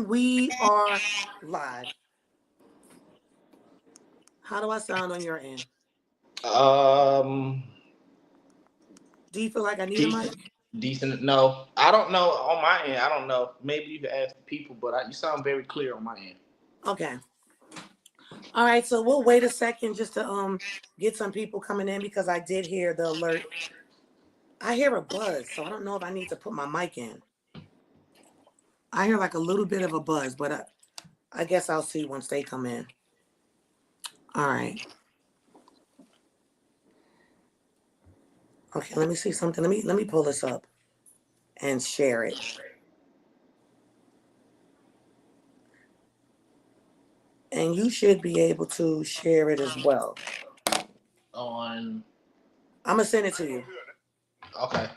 And we are live. How do I sound on your end? Um, Do you feel like I need a mic? decent, decent. No, I don't know on my end. I don't know. Maybe you can ask the people, but you sound very clear on my end. Okay. All right, so we'll wait a second just to get some people coming in because I did hear the alert. I hear a buzz, so I don't know if I need to put my mic in. I hear like a little bit of a buzz, but I guess I'll see once they come in. All right. Okay, let me see something. Let me pull this up and share it. And you should be able to share it as well. On. I'm gonna send it to you. Okay.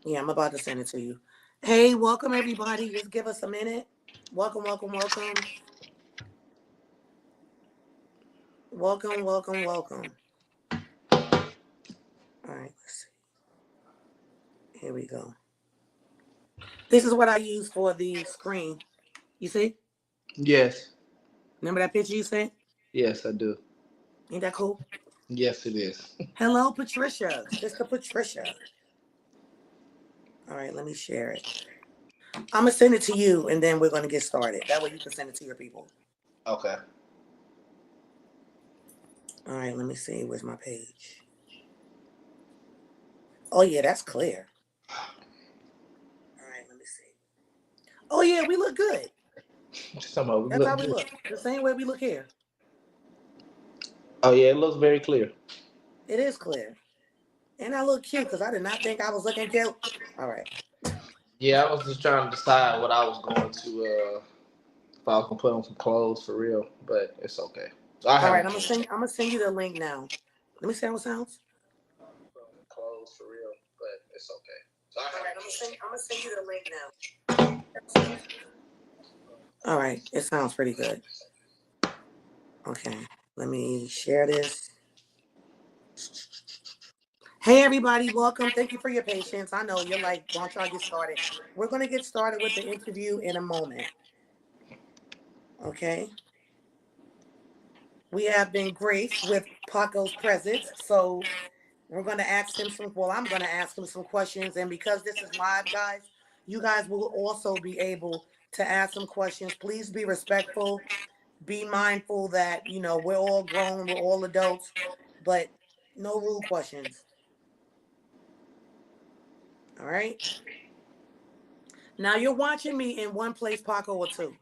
Yeah, I'm about to send it to you. Hey, welcome everybody. Just give us a minute. Welcome, welcome, welcome. Welcome, welcome, welcome. All right, let's see. Here we go. This is what I use for the screen. You see? Yes. Remember that picture you sent? Yes, I do. Ain't that cool? Yes, it is. Hello, Patricia. Sister Patricia. All right, let me share it. I'm going to send it to you, and then we're going to get started. That way you can send it to your people. Okay. All right, let me see. Where's my page? Oh, yeah, that's clear. All right, let me see. Oh, yeah, we look good. Somehow we That's how look we good. look. The same way we look here. Oh yeah, it looks very clear. It is clear. And I look cute because I did not think I was looking cute. All right. Yeah, I was just trying to decide what I was going to if I was gonna put on some clothes for real, but it's okay. So I All have right, I'm gonna send you the link now. Let me see how it sounds. clothes for real, but it's okay. So I All have right, I'm gonna send you the link now. All right, it sounds pretty good. Okay, let me share this. Hey everybody, welcome. Thank you for your patience. I know you're like, don't try to get started. We're gonna get started with the interview in a moment. Okay. We have been graced with Paco's presence, so we're gonna ask him some. Well, I'm gonna ask him some questions, and because this is live, guys, you guys will also be able to ask some questions. Please be respectful. Be mindful that we're all grown, we're all adults, but no rude questions. All right. Now you're watching me in one place, Paco, or two.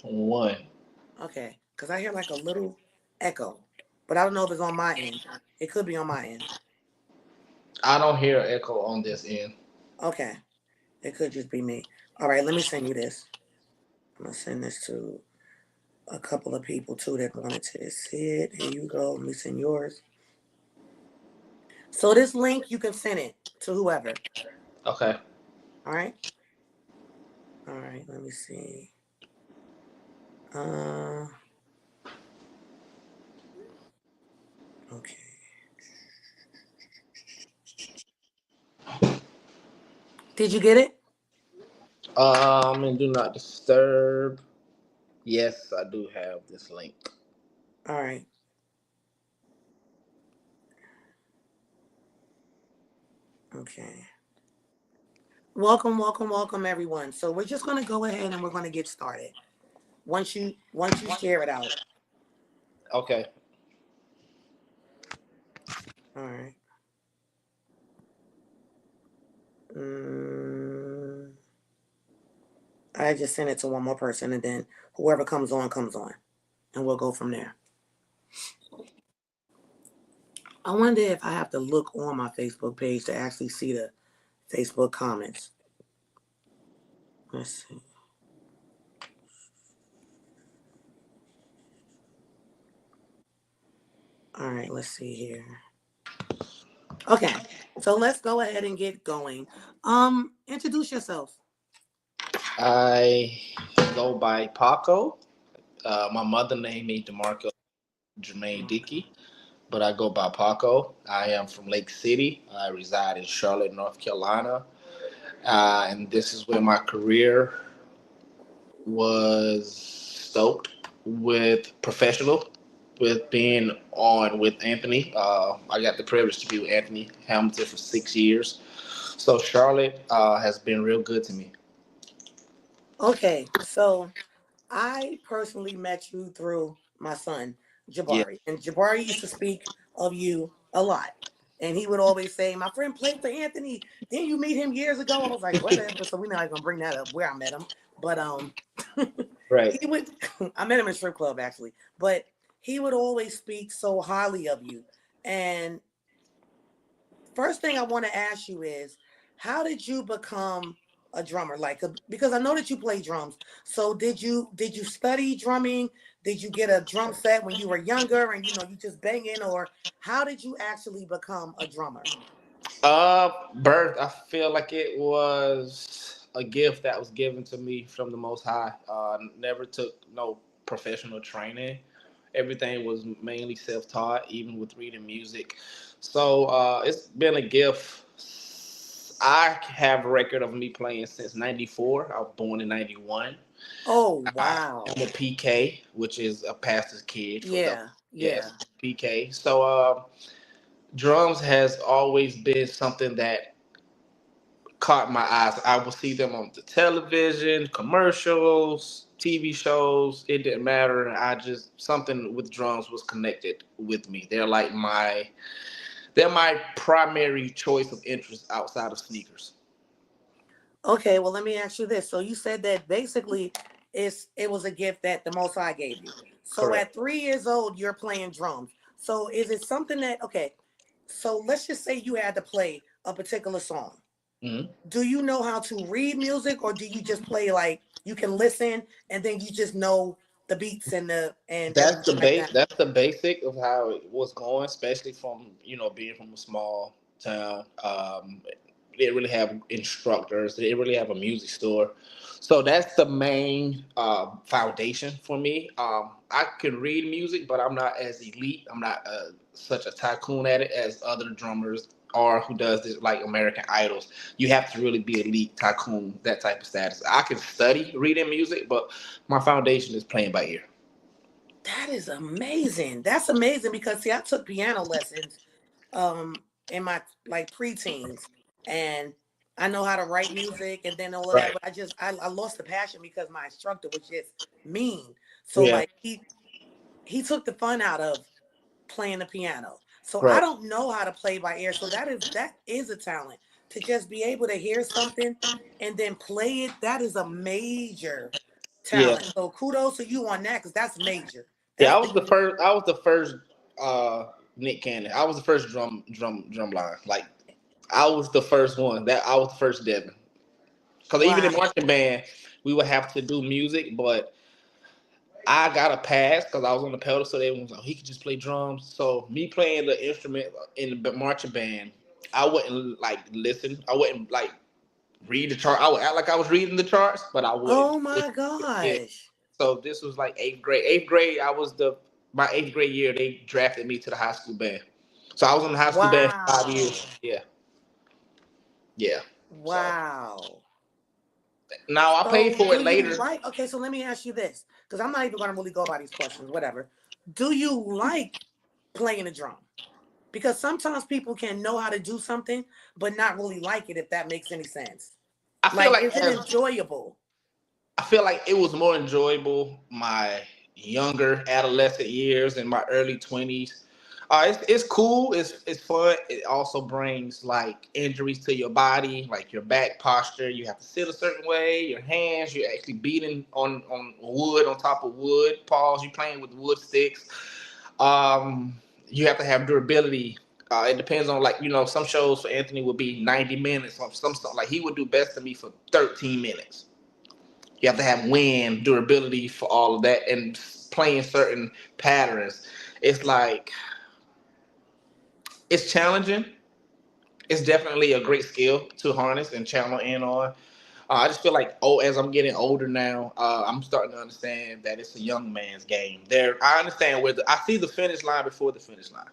one. Okay, because I hear like a little echo, but I don't know if it's on my end. It could be on my end. I don't hear echo on this end. Okay, it could just be me. All right, let me send you this. I'm gonna send this to a couple of people too that wanted to see it. Here you go. Let me send yours. So this link, you can send it to whoever. Okay. All right. All right. Let me see. Uh. Okay. Did you get it? And do not disturb. Yes, I do have this link. All right. Okay. Welcome, welcome, welcome, everyone. So we're just gonna go ahead and we're gonna get started. Once you share it out. Okay. All right. Mm, I just sent it to one more person, and then whoever comes on, and we'll go from there. I wonder if I have to look on my Facebook page to actually see the Facebook comments. Let's see. All right, let's see here. Okay, so let's go ahead and get going. Introduce yourself. I go by Paco. My mother named me DeMarco Jermaine Dickey, but I go by Paco. I am from Lake City. I reside in Charlotte, North Carolina, and this is where my career was stoked with professional, with being on with Anthony. I got the privilege to be with Anthony Hamilton for 6 years. So Charlotte has been real good to me. Okay, so I personally met you through my son, Yeah, Jabari. And Jabari used to speak of you a lot. And he would always say, my friend played for Anthony. Didn't you meet him years ago? I was like, whatever. So we're not gonna bring that up where I met him. But right. he would I met him in a strip club actually. But he would always speak so highly of you. And first thing I want to ask you is, how did you become a drummer? Like, because I know that you play drums. So did you study drumming? Did you get a drum set when you were younger and you just banging, or how did you actually become a drummer? Birth. I feel like it was a gift that was given to me from the Most High. Never took no professional training. Everything was mainly self-taught, even with reading music. So it's been a gift. I have a record of me playing since '94. I was born in '91. Oh I wow. am a PK, which is a pastor's kid for the Yeah, yes yeah. PK. So drums has always been something that caught my eyes. I would see them on the television, commercials, TV shows. It didn't matter. I just something with drums was connected with me. They're my primary choice of interest outside of sneakers. Okay, well let me ask you this. So you said that basically it was a gift that the Most High gave you. So Correct. at 3 years old, you're playing drums. So is it something that okay? So let's just say you had to play a particular song. Mhm. Do you know how to read music, or do you just play like you can listen and then you just know the beats and the and That's everything the like base. that? That's the basic of how it was going, especially from being from a small town. They didn't really have instructors. They didn't really have a music store, so that's the main foundation for me. I can read music, but I'm not as elite. I'm not such a tycoon at it as other drummers are who does this like American Idols. You have to really be elite, tycoon, that type of status. I can study reading music, but my foundation is playing by ear. That is amazing. That's amazing because see, I took piano lessons in my like preteens, and I know how to write music and then all of that, Right. but I lost the passion because my instructor was just mean. So Yeah. like he took the fun out of playing the piano. So I Right. don't know how to play by ear. So that is a talent to just be able to hear something and then play it. That is a major Yeah. talent. So kudos to you on that because that's major. Yeah. That's I big. was the first. I was the first. Nick Cannon. I was the first drum line. Like I was the first one. That I was the first Devin. Because even Wow. in marching band, we would have to do music, but I got a pass because I was on the pedal, so they was like, he could just play drums. So me playing the instrument in the marching band, I wouldn't like listen. I wouldn't like read the chart. I would act like I was reading the charts, but I wouldn't. Oh my Yeah. gosh. So this was like eighth grade. Eighth grade, I was the my eighth grade year. They drafted me to the high school band. So I was on the high school band for 5 years. Wow. Yeah, yeah. So Wow. now I paid So for do it you later. like, okay, so let me ask you this, because I'm not even going to really go by these questions, whatever. Do you like playing the drum? Because sometimes people can know how to do something, but not really like it, if that makes any sense. I feel Like, like is it as enjoyable? I feel like it was more enjoyable my younger adolescent years and my early 20s. It's cool. It's fun. It also brings like injuries to your body, like your back posture. You have to sit a certain way. Your hands, you're actually beating on wood on top of wood. Pause. You playing with wood sticks. You have to have durability. It depends on like some shows for Anthony would be 90 minutes. Some like he would do best to me for 13 minutes. You have to have wind durability for all of that and playing certain patterns. It's like it's challenging. It's definitely a great skill to harness and channel in on. I just feel like as I'm getting older now, I'm starting to understand that it's a young man's game. I understand I see the finish line before the finish line.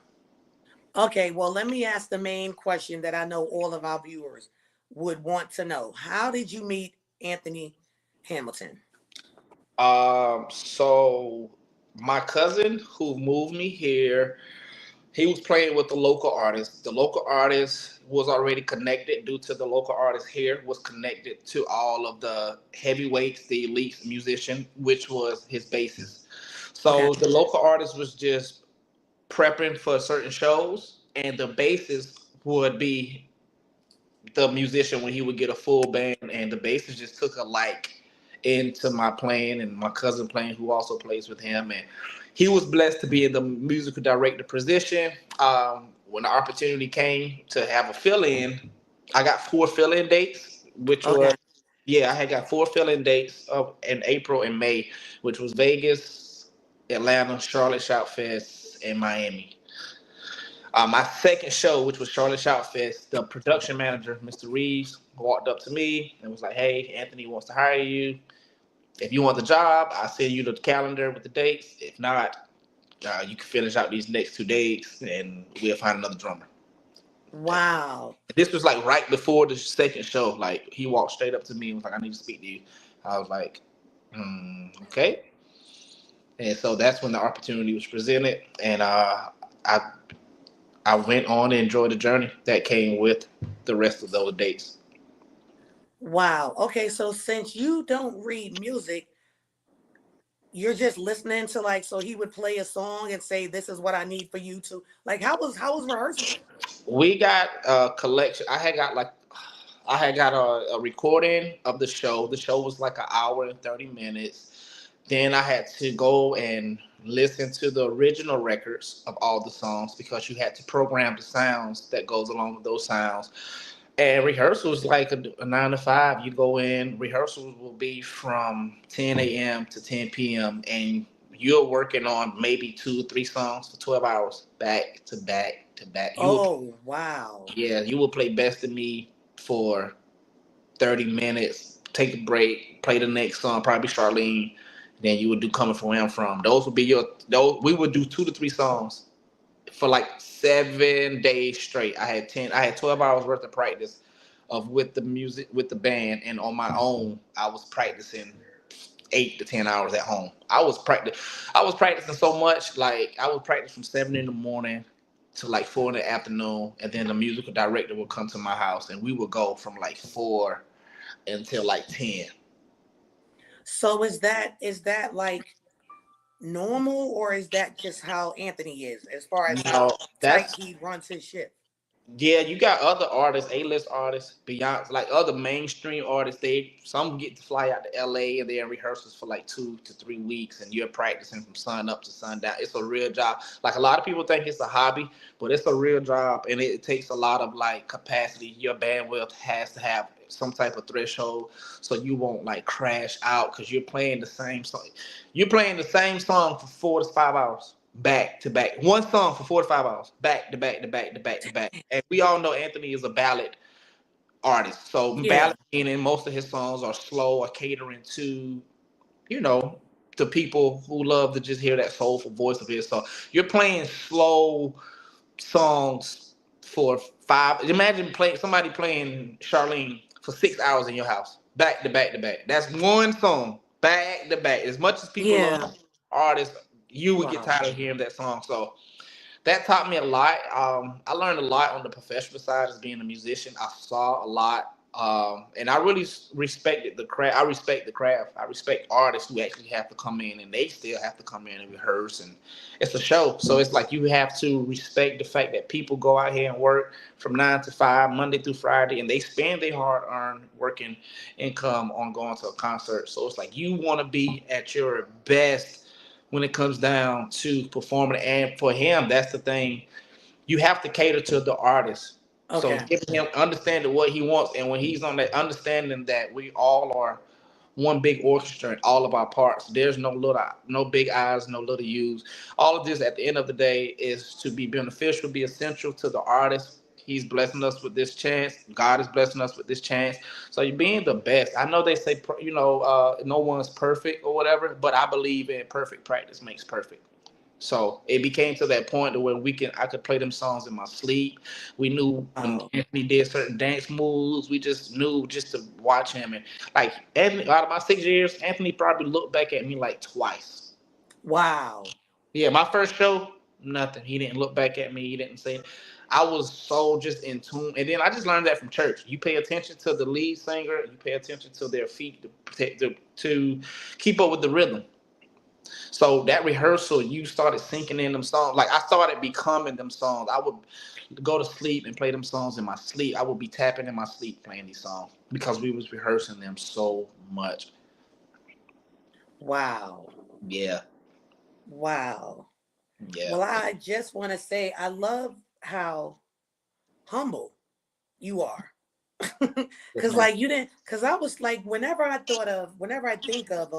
Okay, well, let me ask the main question that I know all of our viewers would want to know. How did you meet Anthony Hamilton? So my cousin who moved me here, he was playing with the local artist. The local artist was already connected due to the local artist here was connected to all of the heavyweights, the elite musician, which was his bassist. Okay. So the local artist was just prepping for certain shows, and the bassist would be the musician when he would get a full band, and the bassist just took a like into my playing and my cousin playing, who also plays with him, and he was blessed to be in the musical director position. When the opportunity came to have a fill-in, I got 4 fill-in dates, which Okay. was yeah, I had got 4 fill-in dates of in April and May, which was Vegas, Atlanta, Charlotte Shout Fest, and Miami. My second show, which was Charlotte Shout Fest, the production manager, Mr. Reeves, walked up to me and was like, "Hey, Anthony wants to hire you. If you want the job, I'll send you the calendar with the dates. If not, you can finish out these next 2 days and we'll find another drummer." Wow. This was like right before the second show. Like he walked straight up to me and was like, "I need to speak to you." I was like, "Okay." And so that's when the opportunity was presented, and I I went on and enjoyed the journey that came with the rest of those dates. Wow. Okay, so since you don't read music, you're just listening to like so he would play a song and say this is what I need for you to like how was rehearsals? We got a collection. I had got a recording of the show. The show was like an hour and 30 minutes. Then I had to go and listen to the original records of all the songs because you had to program the sounds that goes along with those sounds. And rehearsals like a 9 to 5. You go in. Rehearsals will be from 10 a.m. to 10 p.m. and you're working on maybe 2 or 3 songs for 12 hours, back to back to back. Oh, wow. Yeah, you will play Best of Me for 30 minutes. Take a break. Play the next song, probably Charlene. Then you would do Coming From Where I'm From. Those would be your. Those we would do 2 to 3 songs for like 7 days straight. I had 12 hours worth of practice of with the music with the band, and on my own I was practicing 8 to 10 hours at home. I was practicing so much, like I would practice from 7 in the morning to like 4 in the afternoon, and then the musical director would come to my house and we would go from like 4 until like 10. So is that like normal or is that just how Anthony is as far as No, how tight that's he runs his ship? Yeah, you got other artists, A-list artists, beyond like other mainstream artists. They some get to fly out to LA and they're in rehearsals for like 2 to 3 weeks, and you're practicing from sun up to sundown. It's a real job. Like a lot of people think it's a hobby, but it's a real job, and it takes a lot of like capacity. Your bandwidth has to have some type of threshold so you won't like crash out because you're playing the same song. You're playing the same song for 4 to 5 hours back to back. One song for 4 to 5 hours, back to back to back to back to back. And we all know Anthony is a ballad artist. So Yeah. ballad meaning most of his songs are slow or catering to, you know, to people who love to just hear that soulful voice of his. So you're playing slow songs for five. Imagine playing somebody playing Charlene for 6 hours in your house, back to back to back. That's one song, back to back. As much as people Yeah. love artists, you would get Wow. tired of hearing that song. So that taught me a lot. I learned a lot on the professional side as being a musician. I saw a lot, and I really respected the craft. I respect the craft. I respect artists who actually have to come in and they still have to come in and rehearse, and it's a show. So it's like you have to respect the fact that people go out here and work from 9 to 5, Monday through Friday, and they spend their hard-earned working income on going to a concert. So it's like you want to be at your best when it comes down to performing. And for him, that's the thing. You have to cater to the artist. So Okay. giving him understanding what he wants, and when he's on that understanding that we all are one big orchestra and all of our parts. There's no big I's, no little U's. All of this at the end of the day is to be beneficial, be essential to the artist. He's blessing us with this chance. God is blessing us with this chance. So you're being the best. I know they say, no one's perfect or whatever, but I believe in perfect practice makes perfect. So it became to that point to where I could play them songs in my sleep. We knew when Wow. Anthony did certain dance moves, we just knew just to watch him. And like Anthony, out of my 6 years, Anthony probably looked back at me like twice. Wow. Yeah, my first show, nothing. He didn't look back at me. He didn't say. I was so just in tune, and then I just learned that from church. You pay attention to the lead singer. You pay attention to their feet to keep up with the rhythm. So that rehearsal, you started sinking in them songs. Like I started becoming them songs. I would go to sleep and play them songs in my sleep. I would be tapping in my sleep playing these songs because we was rehearsing them so much. Wow. Yeah, Wow. yeah. Well, I just want to say I love how humble you are. Yes, Cause ma'am. like you didn't, cause I was like, whenever I think of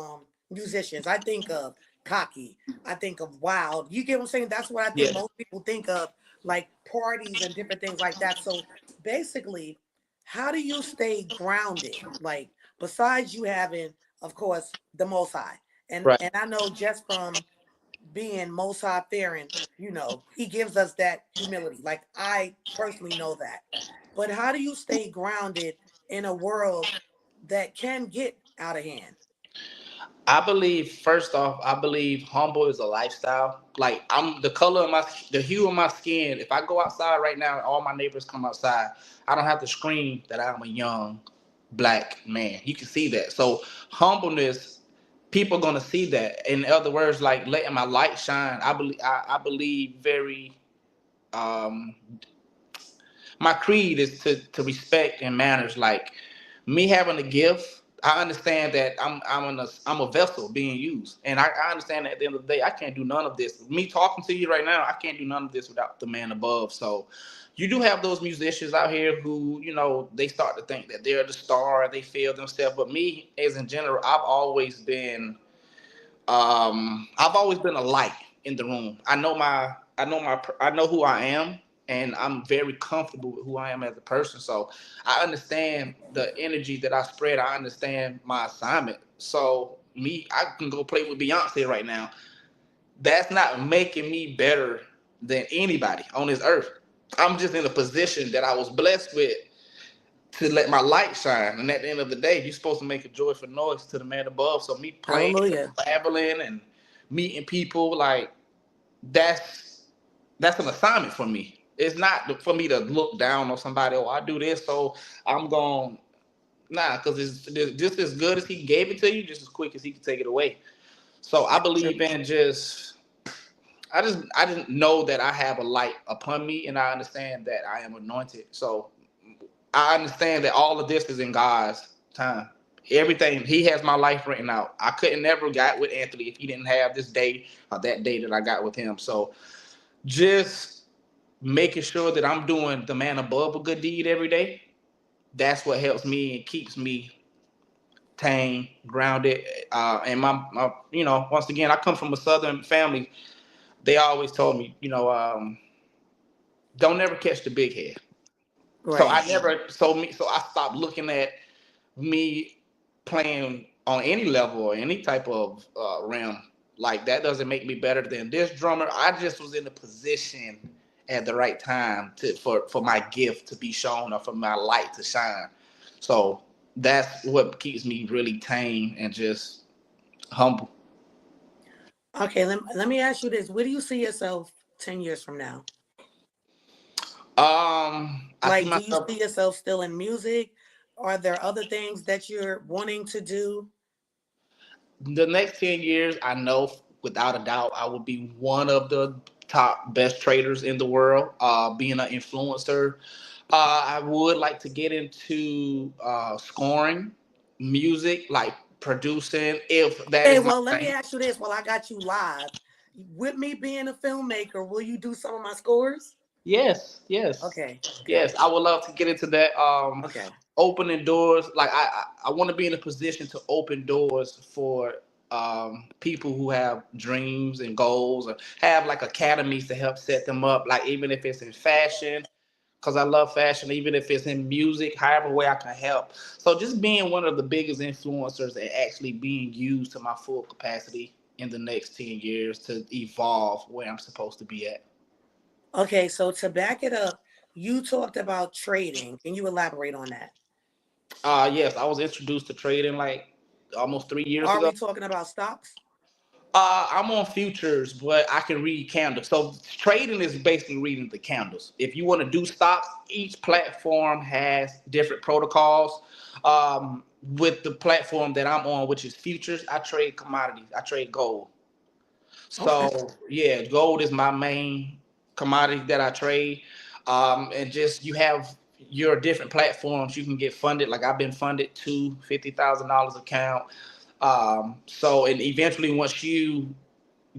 musicians, I think of cocky, I think of wild. You get what I'm saying? That's what I think Yeah. most people think of, like parties and different things like that. So basically, how do you stay grounded? Like besides you having, of course, the Most High, Right. and I know just from being most high fearing, he gives us that humility. Like I personally know that. But how do you stay grounded in a world that can get out of hand? I believe first off, I believe humble is a lifestyle. Like I'm the color of the hue of my skin. If I go outside right now and all my neighbors come outside, I don't have to scream that I'm a young black man. You can see that. So humbleness, people gonna see that. In other words, like letting my light shine. I believe very um my creed is to respect and manners. Like me having a gift, I understand that I'm a vessel being used, and I understand that at the end of the day, I can't do none of this. Me talking to you right now, I can't do none of this without the man above. So, you do have those musicians out here who they start to think that they're the star, they feel themselves. But me, as in general, I've always been a light in the room. I know who I am, and I'm very comfortable with who I am as a person. So I understand the energy that I spread. I understand my assignment. So me, I can go play with Beyonce right now. That's not making me better than anybody on this earth. I'm just in a position that I was blessed with to let my light shine. And at the end of the day, you're supposed to make a joyful noise to the man above. So me playing, Hallelujah. traveling, and meeting people, like that's that's an assignment for me. It's not for me to look down on somebody. Oh, I do this, so I'm going nah, because it's just as good as he gave it to you, just as quick as he can take it away. So I That's believe true. in just. I didn't know that I have a light upon me, and I understand that I am anointed. So I understand that all of this is in God's time. Everything He has my life written out. I couldn't never got with Anthony if he didn't have this day or that day that I got with him. So just making sure that I'm doing the man above a good deed every day. That's what helps me and keeps me tame, grounded. And once again, I come from a Southern family. They always told me, don't never catch the big head. So Right. I never, so I stopped looking at me playing on any level or any type of realm. Like that doesn't make me better than this drummer. I just was in a position at the right time for my gift to be shown or for my light to shine. So that's what keeps me really tame and just humble. Okay, let me ask you this. Where do you see yourself 10 years from now? I see Like, do you myself see yourself still in music? Are there other things that you're wanting to do? the next 10 years. I know without a doubt I will be one of the top best traders in the world, being an influencer. I would like to get into scoring music, like producing, if that Okay, is my well, let me thing. ask you this while I got you live. With me being a filmmaker, will you do some of my scores? Yes, yes, Okay, okay, yes. I would love to get into that. okay. Opening doors. Like I want to be in a position to open doors for people who have dreams and goals, or have like academies to help set them up. Like even if it's in fashion, because I love fashion. Even if it's in music, however way I can help. So just being one of the biggest influencers and actually being used to my full capacity. in the next 10 years to evolve where I'm supposed to be at. Okay, so to back it up, you talked about trading. Can you elaborate on that? Yes, I was introduced to trading like almost 3 years Are ago. we talking about stocks? I'm on futures, but I can read candles. So trading is basically reading the candles. If you want to do stocks, each platform has different protocols. With the platform that I'm on, which is futures, I trade commodities. I trade gold. Okay. So yeah, gold is my main commodity that I trade. And just you have your different platforms you can get funded. Like I've been funded to $50,000 account. So and eventually once you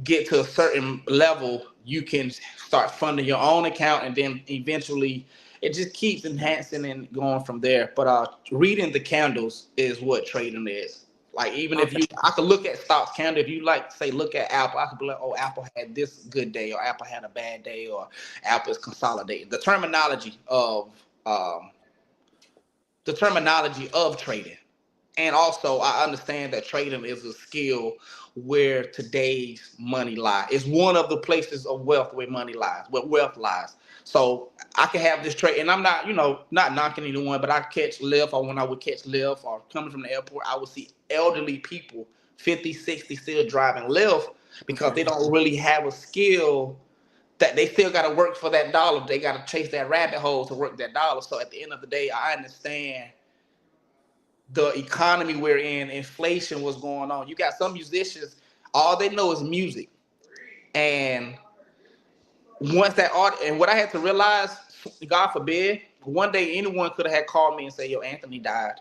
get to a certain level, you can start funding your own account, and then eventually it just keeps enhancing and going from there. But reading the candles is what trading is. Like even if Okay. you, I could look at stocks candle. If you like, say, look at Apple, I could be like, oh, Apple had this good day, or Apple had a bad day, or Apple is consolidating. Um, the terminology of trading. And also, I understand that trading is a skill where today's money lies. It's one of the places of wealth where money lies, where wealth lies. So I can have this trade, and I'm not, not knocking anyone, but I catch Lyft, or when I would catch Lyft or coming from the airport, I would see elderly people, 50, 60, still driving Lyft because Okay. they don't really have a skill that they still got to work for that dollar. They got to chase that rabbit hole to work that dollar. So at the end of the day, I understand the economy we're in, inflation, what's going on. You got some musicians, all they know is music. And once that art, and what I had to realize, God forbid, one day anyone could have had called me and say, yo, Anthony died.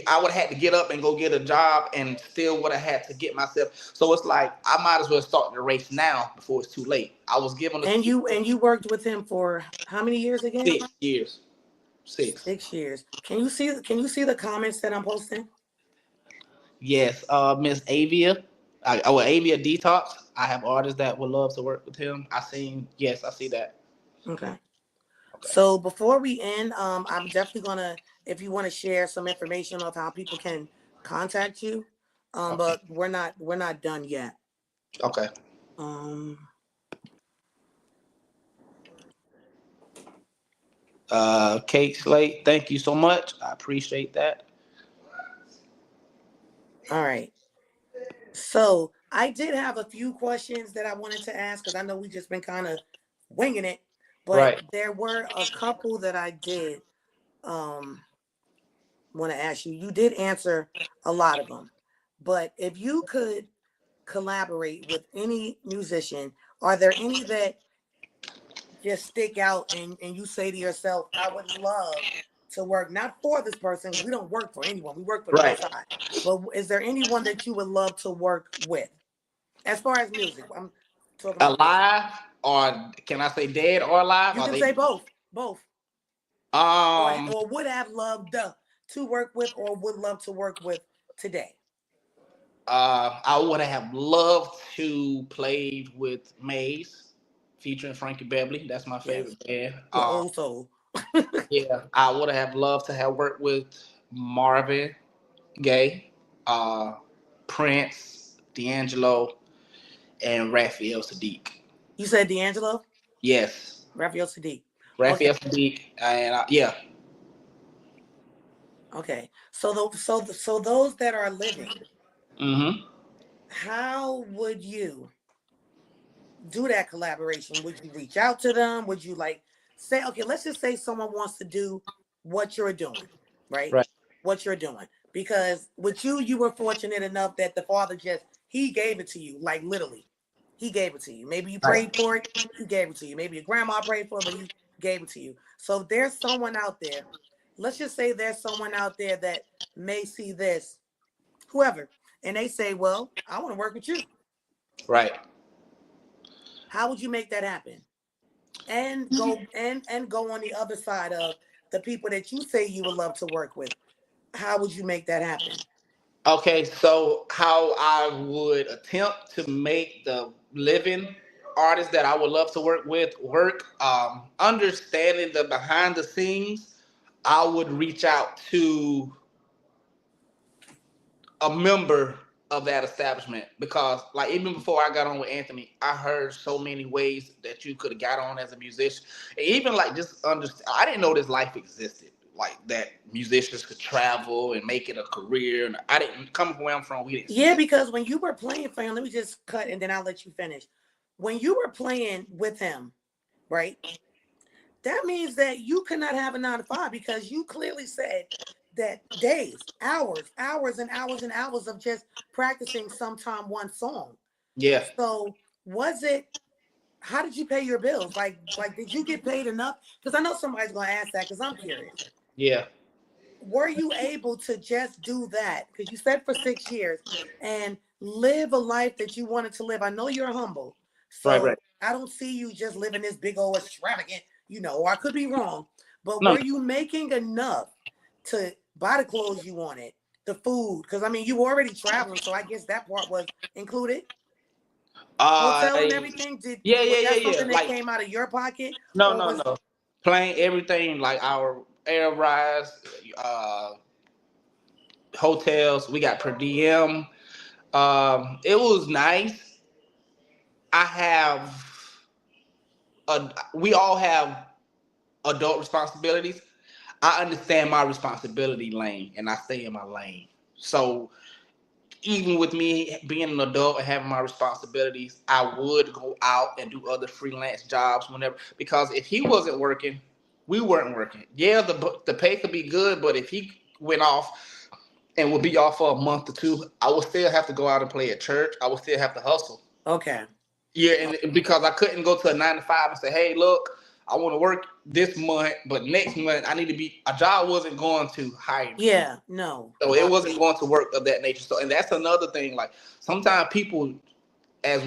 I would have had to get up and go get a job and still would have had to get myself. So it's like, I might as well start the race now before it's too late. I was given a And you worked with him for how many years again? 6 years. Six. 6 years. Can you see the comments that I'm posting? Yes, Miss Avia. Avia Detox. I have artists that would love to work with him. Yes, I see that. Okay. Okay. So before we end, I'm definitely gonna, if you want to share some information of how people can contact you, Okay. but we're not done yet. Okay. Um, Kate Slate, thank you so much. I appreciate that. all right. So I did have a few questions that I wanted to ask because I know we just been kind of winging it, but Right. there were a couple that I did um want to ask you. You did answer a lot of them, but if you could collaborate with any musician, are there any that just stick out and you say to yourself, I would love to work not for this person. We don't work for anyone. We work for the Right. most high. But is there anyone that you would love to work with? As far as music, I'm talking about music. Alive, or can I say dead or alive? You Are can they? say both, Um. or would have loved to work with, or would love to work with today. I would have loved to play with Maze, featuring Frankie Beverly. That's my Yes, favorite band. the old soul. Yeah, I would have loved to have worked with Marvin Gaye, uh, Prince, D'Angelo, and Raphael Sadiq. You said D'Angelo, Yes, Raphael Sadiq. Okay, Raphael Sadiq, and yeah. okay. So those that are living, Mm-hmm. how would you do that collaboration? Would you reach out to them? Would you like say, okay, let's just say someone wants to do what you're doing, right? Right. What you're doing. Because with you, you were fortunate enough that the father he gave it to you, like literally. He gave it to you. Maybe you prayed Right. for it, he gave it to you. Maybe your grandma prayed for it, but he gave it to you. So if there's someone out there, let's just say there's someone out there that may see this, whoever, and they say, well, I want to work with you. Right. How would you make that happen? And go on the other side of the people that you say you would love to work with. How would you make that happen? Okay, so how I would attempt to make the living artist that I would love to work with work, understanding the behind the scenes, I would reach out to a member of that establishment because like even before I got on with Anthony, I heard so many ways that you could have got on as a musician. And even like just understand, I didn't know this life existed. Like that musicians could travel and make it a career. And I didn't come from where I'm from. We didn't Yeah, see. because when you were playing for him, let me just cut and then I'll let you finish. When you were playing with him, right? That means that you cannot have a 9 to 5 because you clearly said that days, hours, hours, and hours and hours of just practicing sometime one song. Yeah, So was it? How did you pay your bills? Did you get paid enough? Because I know somebody's going to ask that. Because I'm curious. yeah, Were you able to just do that? Because you said for 6 years and live a life that you wanted to live. I know you're humble, right, so right. I don't see you just living this big old extravagant, or I could be wrong, but No, were you making enough to buy the clothes you wanted, the food? Because I mean, you were already traveling, so I guess that part was included. uh, Hotel and everything. Did yeah, Was yeah, yeah, that yeah. something that Like came out of your pocket, no, or no, was no. Playing everything like our air rides, uh, hotels. We got per diem. It was nice. I have we all have adult responsibilities. I understand my responsibility lane and I stay in my lane. So even with me being an adult and having my responsibilities, I would go out and do other freelance jobs whenever because if he wasn't working, we weren't working. Yeah, the pay could be good, but if he went off and would be off for a month or two, I would still have to go out and play at church. I would still have to hustle. okay? Yeah, and because I couldn't go to a 9 to 5 and say, "Hey, look, I want to work this month, but next month I need to be." A job wasn't going to hire me, Yeah, no. so it wasn't going to work of that nature. So, and that's another thing. Like sometimes people, as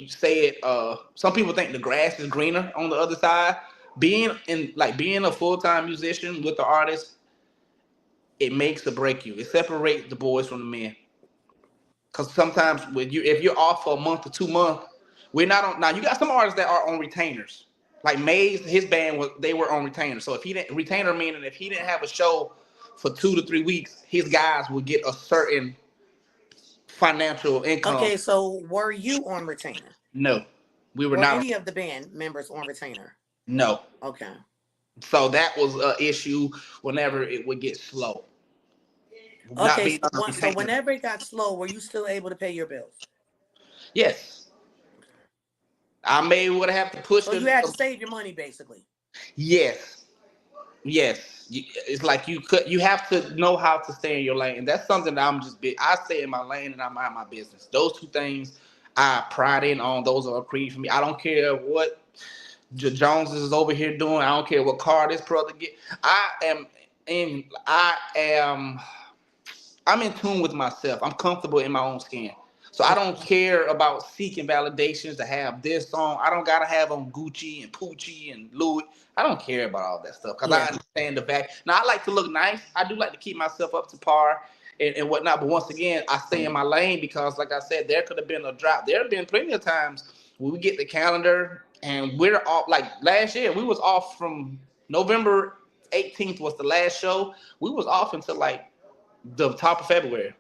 say it, some people think the grass is greener on the other side. Being a full time musician with the artist, it makes or break you. It separates the boys from the men. Because sometimes when if you're off for a month or 2 months, we're not on. Now you got some artists that are on retainers. Like Maze, his band they were on retainers. So if he didn't retainer meaning if he didn't have a show for 2 to 3 weeks, his guys would get a certain financial income. Okay, so were you on retainer? No, we were Were not. any of the band members on retainer? No. Okay. So that was an issue whenever it would get slow. Not Okay, being so, on so retainer. whenever it got slow, were you still able to pay your bills? Yes. I may would have to push So you had to the save your money, basically. yes. Yes, it's like you have to know how to stay in your lane, and that's something that I'm just big. I stay in my lane and I mind my business. Those two things I pride in on. Those are a creed for me. I don't care what Jones is over here doing. I don't care what car this brother get. I am I'm in tune with myself. I'm comfortable in my own skin. So I don't care about seeking validations to have this song. I don't gotta have on Gucci and Poochie and Louis. I don't care about all that stuff because I Yeah. understand the fact. Now I like to look nice. I do like to keep myself up to par and whatnot. But once again, I stay in my lane because, like I said, there could have been a drop. There have been plenty of times when we get the calendar and we're off. Like last year, we was off from November 18th was the last show. We was off until like the top of February.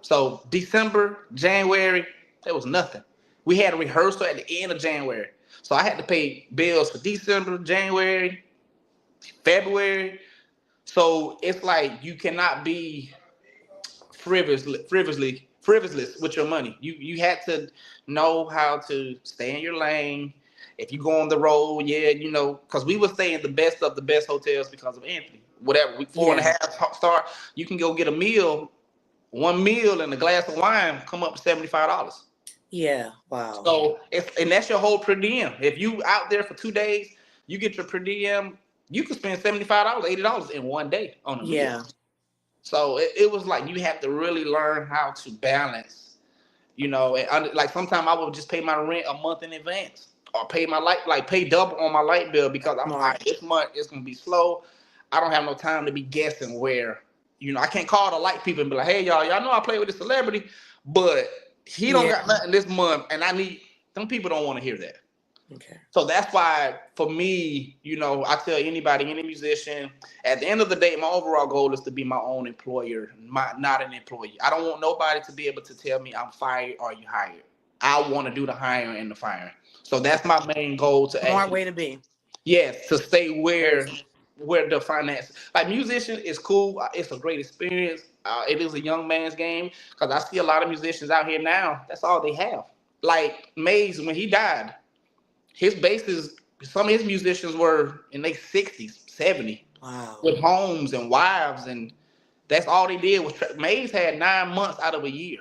So December, January, there was nothing. We had a rehearsal at the end of January. So I had to pay bills for December, January, February. So it's like you cannot be frivolous with your money. You had to know how to stay in your lane. If you go on the road, yeah, because we would stay in the best of the best hotels because of Anthony. Whatever, we four and a Yeah. half star. You can go get a meal, one meal and a glass of wine come up to $75. Yeah. Wow. So and that's your whole per diem. If you out there for 2 days, you get your per diem. You could spend $75, $80 in one day on a meal. Yeah. So it was like you have to really learn how to balance, like sometimes I would just pay my rent a month in advance or pay my pay double on my light bill because I'm all Smart. right, this month it's gonna be slow. I don't have no time to be guessing where, I can't call the light people and be like, hey y'all know I play with a celebrity, but he don't Yeah. got nothing this month and I need them people don't want to hear that. Okay. So that's why, for me, I tell anybody, any musician, at the end of the day, my overall goal is to be my own employer, not an employee. I don't want nobody to be able to tell me I'm fired or you hired. I want to do the hiring and the firing. So that's my main goal to Smart actually, way to be. yes, to stay Very where smart. the finance, like musician is cool. It's a great experience. It is a young man's game because I see a lot of musicians out here now. That's all they have. Like Mays, when he died, his bases, some of his musicians were in their 60s, 70, Wow. with homes and wives, and that's all they did was Mays had 9 months out of a year.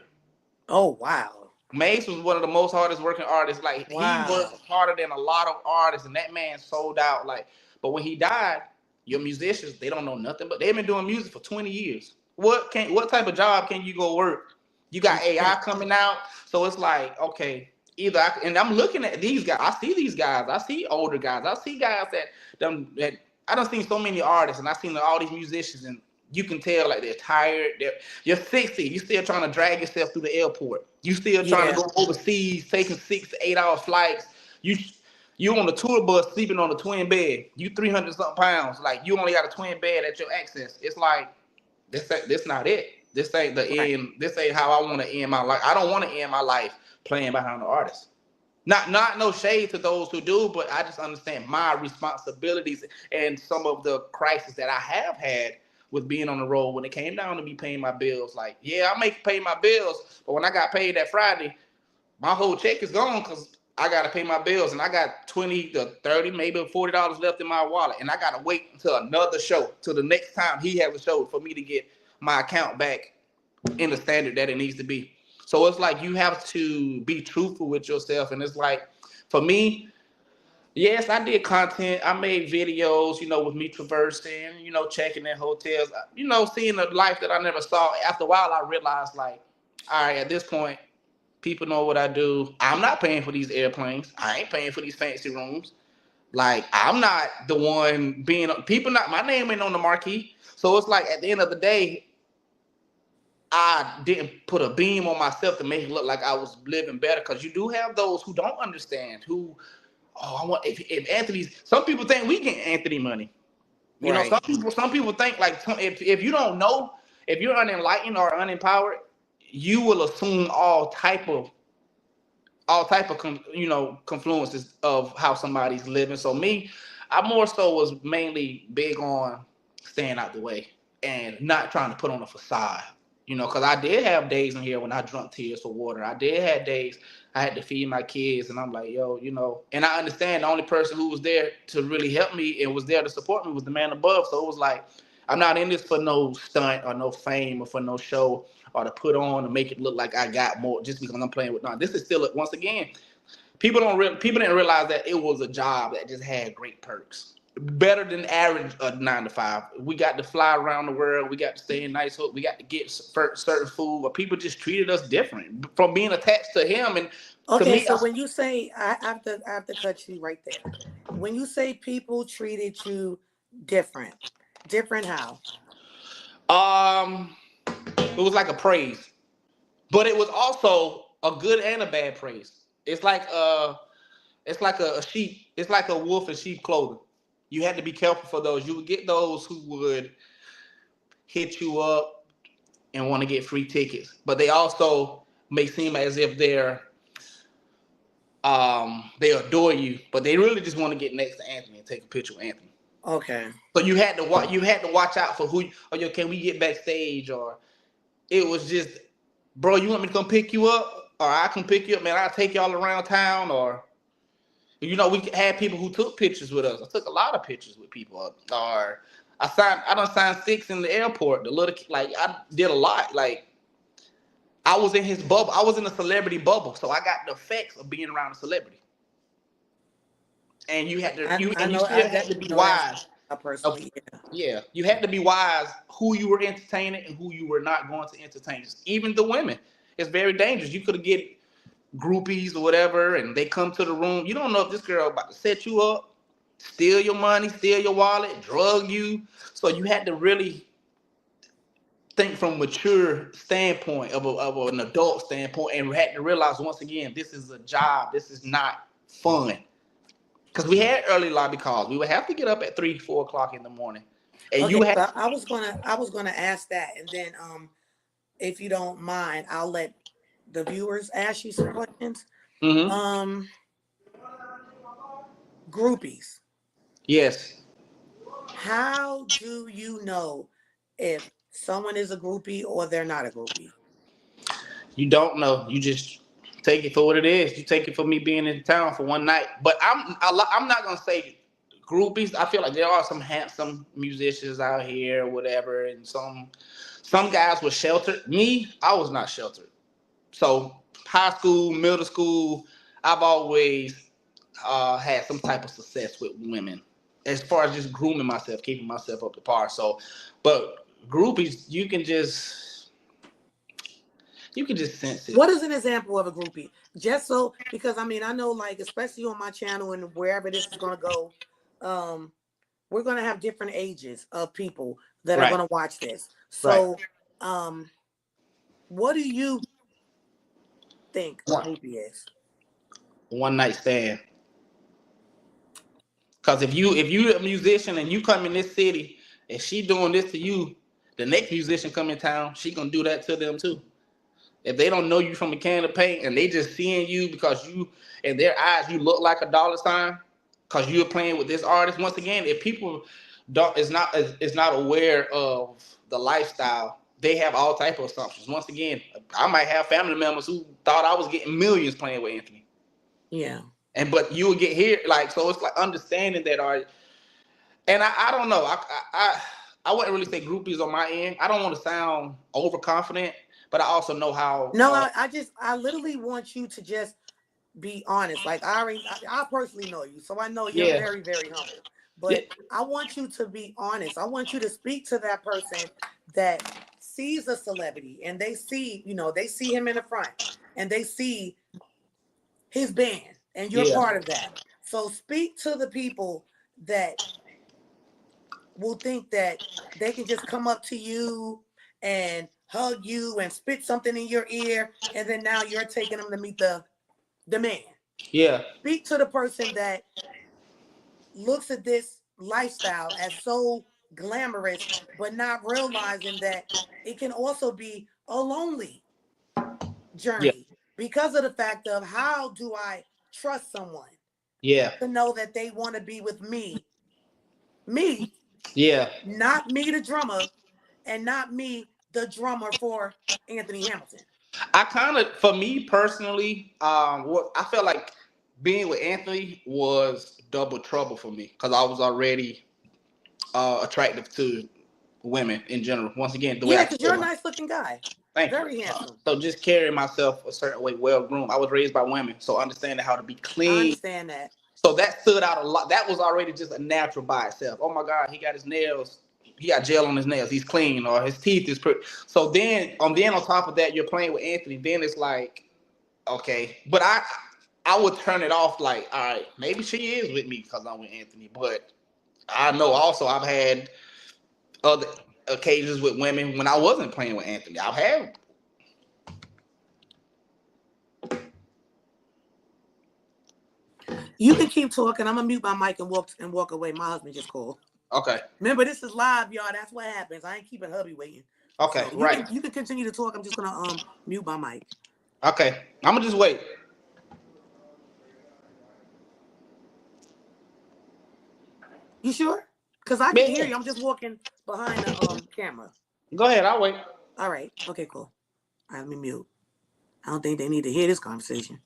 Oh wow. Mace was one of the most hardest working artists. Like he worked Wow. harder than a lot of artists, and that man sold out. Like, but when he died, your musicians, they don't know nothing, but they've been doing music for 20 years. What type of job can you go work? You You got can't. AI coming out, so it's like, okay, and I'm looking at these guys. I see these guys. I see older guys. I see guys that I don't see so many artists, and I seen all these musicians, and you can tell like they're tired. You're 60. You still trying to drag yourself through the airport. You still trying to Yeah. go overseas, taking 6 to 8 hour flights. You you on the tour bus sleeping on a twin bed. You 300 something pounds. Like you only got a twin bed at your access. It's like this not it. This ain't the Right. end. This ain't how I want to end my life. I don't want to end my life playing behind the artist. Not no shade to those who do, but I just understand my responsibilities and some of the crises that I have had with being on the road when it came down to me paying my bills. Like, yeah, I make pay my bills, but when I got paid that Friday, my whole check is gone because I gotta pay my bills and I got 20 to 30, maybe $40 left in my wallet. And I gotta wait until another show, till the next time he has a show for me to get my account back in the standard that it needs to be. So it's like you have to be truthful with yourself. And it's like, for me, yes, I did content. I made videos, with me traversing, checking in hotels, seeing a life that I never saw. After a while, I realized, like, all right, at this point, people know what I do. I'm not paying for these airplanes. I ain't paying for these fancy rooms. Like, I'm not the one being, people not, my name ain't on the marquee. So it's like, at the end of the day, I didn't put a beam on myself to make it look like I was living better. Because you do have those who don't understand, who, oh, I want, if Anthony's, some people think we get Anthony money. Right. Some people think like, if you don't know, if you're unenlightened or unempowered, you will assume all type of confluences of how somebody's living. So me, I more so was mainly big on staying out the way and not trying to put on a facade. Because I did have days in here when I drunk tears for water. I did have days I had to feed my kids, and I'm like, yo, and I understand the only person who was there to really help me and was there to support me was the man above. So it was like, I'm not in this for no stunt or no fame or for no show or to put on to make it look like I got more just because I'm playing with. No, this is still, once again, people didn't realize that it was a job that just had great perks, better than average 9 to 5. We got to fly around the world. We got to stay in nice hotels. We got to get certain food, but people just treated us different from being attached to him. And to Okay, me, so when you say I have to cut you right there. When you say people treated you different, different how? um, it was like a praise, but it was also a good and a bad praise. It's like a sheep. It's like a wolf in sheep clothing. You had to be careful for those. You would get those who would hit you up and want to get free tickets, but they also may seem as if they adore you, but they really just want to get next to Anthony and take a picture with Anthony. Okay. So you had to watch out for who. Oh, yo, can we get backstage? Or it was just, bro, you want me to come pick you up, or I can pick you up, man. I'll take y'all around town, or we had people who took pictures with us. I took a lot of pictures with people, or I done signed six in the airport. The little, like, I did a lot. Like, I was in his bubble. I was in a celebrity bubble, so I got the effects of being around a celebrity. And I you know still I had to definitely be know that wise of, personally. Yeah. yeah, you had to be wise who you were entertaining and who you were not going to entertain. Even the women, it's very dangerous. You could get groupies or whatever, and they come to the room. You don't know if this girl about to set you up, steal your money, steal your wallet, drug you. So you had to really think from a mature standpoint of an adult standpoint, and had to realize once again, this is a job. This is not fun. because we had early lobby calls. We would have to get up at 3, 4 o'clock in the morning, and Okay, you had. so I was gonna ask that, and then if you don't mind, I'll let the viewers ask you some questions. Mm-hmm. Um, Groupies. Yes, How do you know if someone is a groupie or they're not a groupie? you don't know. You just take it for what it is. You take it for me being in town for one night. But I'm not gonna say groupies. I feel like there are some handsome musicians out here, whatever, and some guys were sheltered. Me, I was not sheltered. So high school, middle school, I've always had some type of success with women as far as just grooming myself, keeping myself up to par. So, but groupies, you can just sense it. What is an example of a groupie? Just so, because I mean, I know, like, especially on my channel and wherever this is going to go, um, we're going to have different ages of people that are Right, going to watch this. right. So, um, what do you think a One, groupie is? one night stand. Cause if you a musician and you come in this city and she doing this to you, the next musician come in town, she gonna do that to them too. If they don't know you from a can of paint and they just seeing you because you in their eyes you look like a dollar sign, because you're playing with this artist. Once again, if people don't is not aware of the lifestyle, they have all type of assumptions. Once again, I might have family members who thought I was getting millions playing with Anthony. Yeah. And but you would get here like so it's like understanding that art. And I don't know. I wouldn't really say groupies on my end. I don't want to sound overconfident, but I also know how. No, I literally want you to just be honest. Like, I personally know you, so I know you're Yeah, very, very humble. yeah, But I want you to be honest. I want you to speak to that person that sees a celebrity and they see him in the front and they see his band and you're yeah, part of that. So speak to the people that will think that they can just come up to you and hug you and spit something in your ear, and then now you're taking them to meet the man. yeah, Speak to the person that looks at this lifestyle as so glamorous, but not realizing that it can also be a lonely yeah, journey because of the fact of how do I trust someone yeah, to know that they want to be with me, yeah. not me, the drummer, and not me, the drummer for Anthony Hamilton. I kind of, for me personally, what I felt like being with Anthony was double trouble for me because I was already attractive to women in general. Once again, the way Yeah, I because you're carry a myself. nice looking guy, Thank you. very handsome. So just carrying myself a certain way, well groomed. I was raised by women, so understanding how to be I clean. understand that. So that stood out a lot. That was already just a natural by itself. Oh my God, he got his nails. He got gel on his nails. He's clean, or his teeth is pretty. So then on top of that, you're playing with Anthony. Then it's like, okay, but I would turn it off. Like, all right, maybe she is with me because I'm with Anthony. But I know also I've had other occasions with women when I wasn't playing with Anthony. I've had. You can keep talking. I'm gonna mute my mic and walk away. My husband just called. Okay. Remember, this is live, y'all. That's what happens. I ain't keeping hubby waiting. Okay. So you Right. can you can continue to talk. I'm just gonna mute my mic. Okay. I'm gonna just wait. You sure? Because I can hear Yeah. you. I'm just walking behind the camera. Go ahead. I'll wait. All right. Okay, cool. All right, let me mute. I don't think they need to hear this conversation.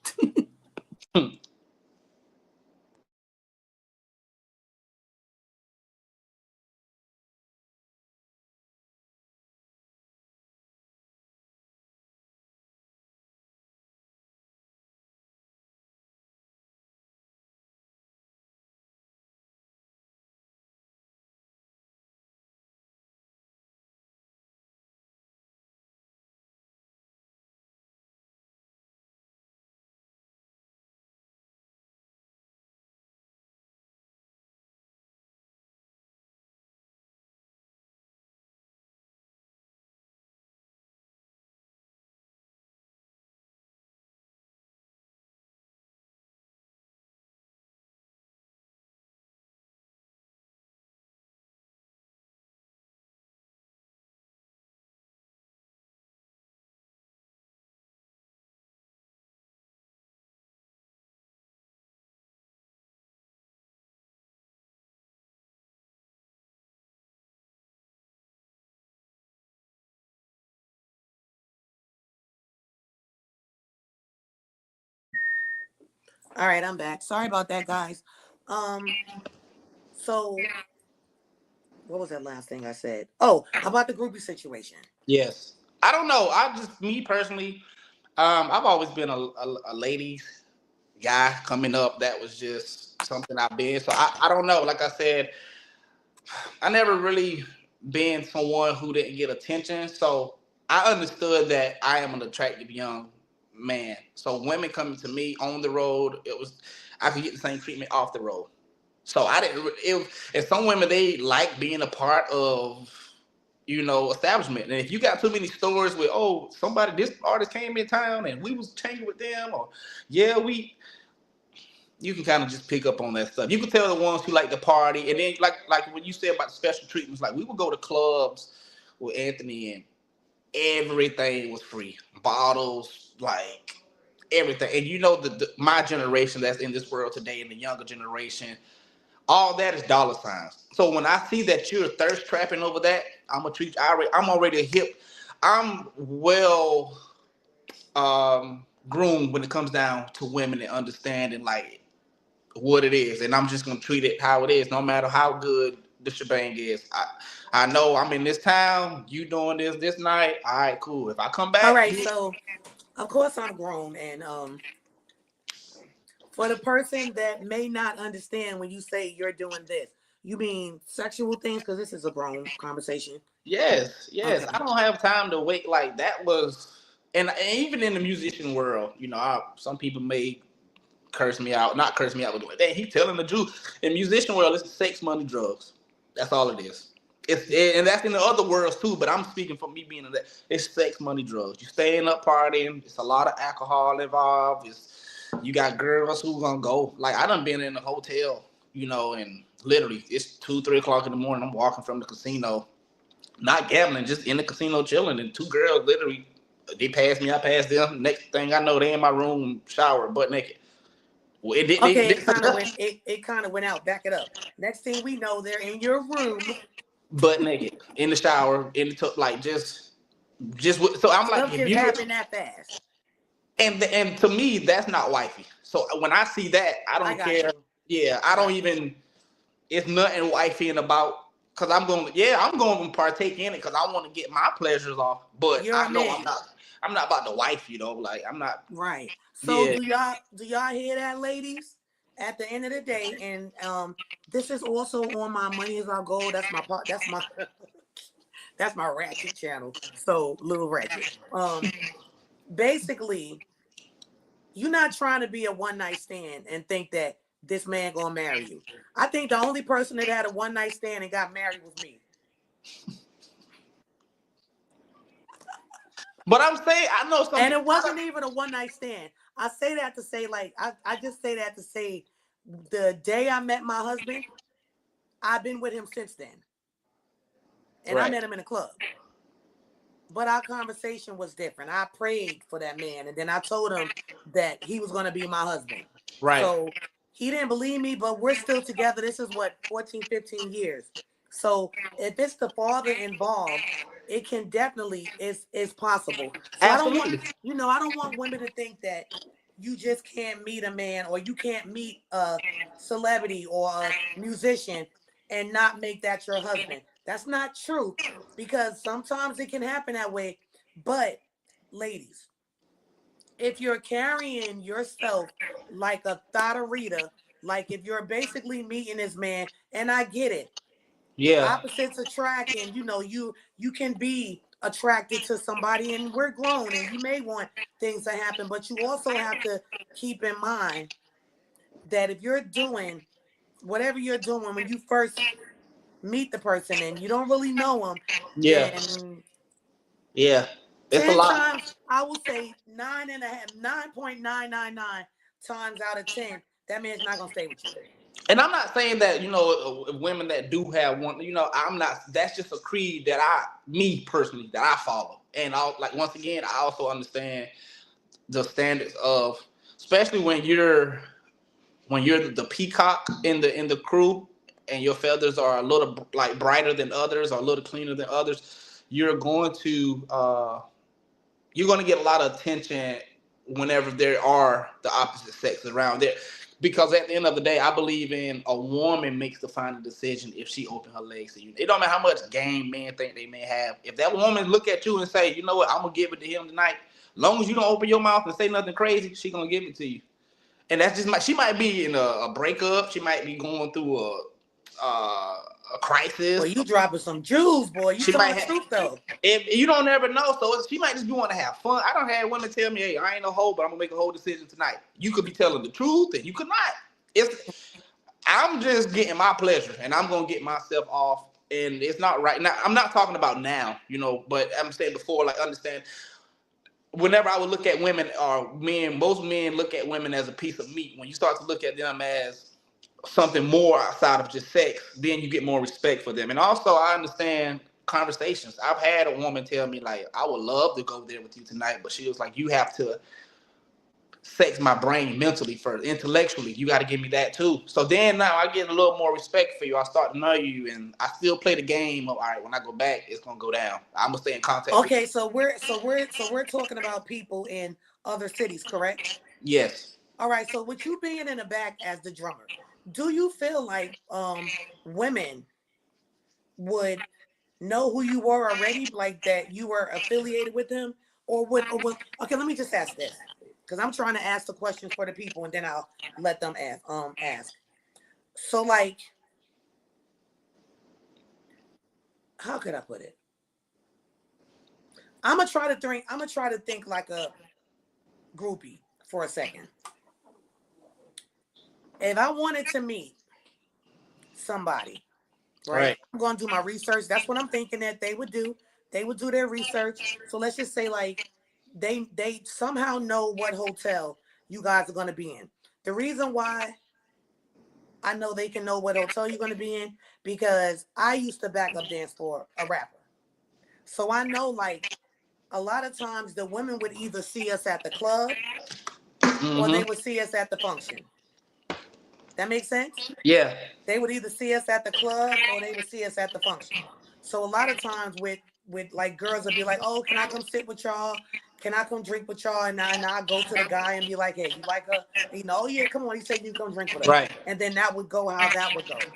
All right, I'm back. Sorry about that, guys. Um, so what was that last thing I said? Oh, about the groupie situation. Yes. I don't know. I just me personally, I've always been a ladies guy coming up. That was just something I've been. So I don't know. Like I said, I never really been someone who didn't get attention. So I understood that I am an attractive young man. So women coming to me on the road, it was I could get the same treatment off the road. So I didn't. And some women they like being a part of establishment. And if you got too many stories with somebody this artist came in town and we was changing with them or yeah we you can kind of just pick up on that stuff. You can tell the ones who like to party, and then like when you said about the special treatments, like we would go to clubs with Anthony, and everything was free, bottles, like everything. And my generation that's in this world today, and the younger generation, all that is dollar signs. So when I see that you're thirst trapping over that, I'm gonna treat. I'm already a hip. I'm well groomed when it comes down to women and understanding like what it is, and I'm just gonna treat it how it is, no matter how good the shebang is. I know I'm in this town. You doing this night? All right, cool. If I come All back, right, so of course I'm grown, and for the person that may not understand when you say you're doing this, you mean sexual things? Because this is a grown conversation. yes, yes. I Okay. don't have time to wait. Like that was, and even in the musician world, some people may curse me out, not curse me out, but like, dang, he telling the truth. In musician world, it's sex, money, drugs. That's all it is. And that's in the other worlds too. But I'm speaking for me being in that. It's sex, money, drugs. You staying up partying. It's a lot of alcohol involved. You got girls who gonna go. Like I done been in a hotel, and literally it's 2, 3 o'clock in the morning. I'm walking from the casino, not gambling, just in the casino chilling, and two girls literally they passed me, I passed them. Next thing I know, they in my room shower, butt naked. Well, it did. Okay, it kind of went out. Back it up. Next thing we know, they're in your room. butt naked in the shower in the tub, like so I'm like, Stuff if just you happened that fast. and to me that's not wifey. So when I see that, I I don't got care. you. Yeah, I I don't got you. even. It's nothing wifey about because I'm going to partake in it because I want to get my pleasures off. But You're a I know man. I'm not about the wife. Like I'm not. Right. So Yeah, do y'all hear that, ladies? At the end of the day, and this is also on my Money Is Our Goal. That's my part. That's my that's my ratchet channel. So little ratchet. Basically, you're not trying to be a one night stand and think that this man gonna marry you. I think the only person that had a one night stand and got married was me. but I'm saying I know some And people. it wasn't even a one night stand. I say that to say, like, I just say that to say the day I met my husband, I've been with him since then. And I Right, met him in a club. But our conversation was different. I prayed for that man, and then I told him that he was going to be my husband. right. So he didn't believe me, but we're still together. This is what, 14, 15 years. So if it's the father involved, it can definitely is possible. So I don't want, Absolutely. I don't want women to think that you just can't meet a man, or you can't meet a celebrity or a musician and not make that your husband. That's not true, because sometimes it can happen that way. But ladies, if you're carrying yourself like a Rita, like if you're basically meeting this man, and I get it, Yeah, opposites attract, and you can be attracted to somebody, and we're grown, and you may want things to happen, but you also have to keep in mind that if you're doing whatever you're doing when you first meet the person and you don't really know them, yeah, then yeah. It's a 10 lot. times, I will say 9.999 times out of 10, that man's not gonna stay with you. And I'm not saying that women that do have one. I'm not. That's just a creed that me personally, that I follow. And I like once again, I also understand the standards of, especially when you're the peacock in the crew, and your feathers are a little like brighter than others or a little cleaner than others. You're going to get a lot of attention whenever there are the opposite sex around there. Because at the end of the day, I believe in a woman makes the final decision if she open her legs to you. It don't matter how much game men think they may have. If that woman look at you and say, you know what, I'm gonna give it to him tonight. Long as you don't open your mouth and say nothing crazy, she gonna give it to you. And that's just she might be in a breakup. She might be going through a Boy, crisis. you dropping some jewels, boy. You She telling might the have. truth though. If you don't ever know, so she might just be want to have fun. I don't have women tell me, "Hey, I ain't no hoe, but I'm gonna make a whole decision tonight." You could be telling the truth, and you could not. I'm just getting my pleasure, and I'm gonna get myself off. And it's not right now. I'm not talking about now, but I'm saying before. Like, understand. Whenever I would look at women or men, most men look at women as a piece of meat. When you start to look at them as something more outside of just sex, then you get more respect for them. And also, I understand conversations. I've had a woman tell me, like, I would love to go there with you tonight, but she was like, you have to sex my brain mentally first. Intellectually, you got to give me that too. So then now I get a little more respect for you. I start to know you, and I still play the game of, all right, when I go back, it's gonna go down. I'm gonna stay in contact with Okay, you. so we're talking about people in other cities, correct? Yes. All right, so with you being in the back as the drummer, do you feel like women would know who you were already, like that you were affiliated with them, or would okay, let me just ask this. Because I'm trying to ask the questions for the people and then I'll let them ask. So like, how could I put it? I'm gonna try to think like a groupie for a second. If I wanted to meet somebody, right? Right. I'm going to do my research. That's what I'm thinking that they would do. They would do their research. So let's just say like they somehow know what hotel you guys are going to be in. The reason why I know they can know what hotel you're going to be in because I used to back up dance for a rapper. So I know like a lot of times the women would either see us at the club or they Mm-hmm. would see us at the function. That makes sense? Yeah. They would either see us at the club or they would see us at the function. So a lot of times with like girls would be like, "Oh, can I come sit with y'all? Can I come drink with y'all?" And I go to the guy and be like, "Hey, you like her?" And, oh yeah, come on. He said you come drink with us, Right. and then that would go how that would go.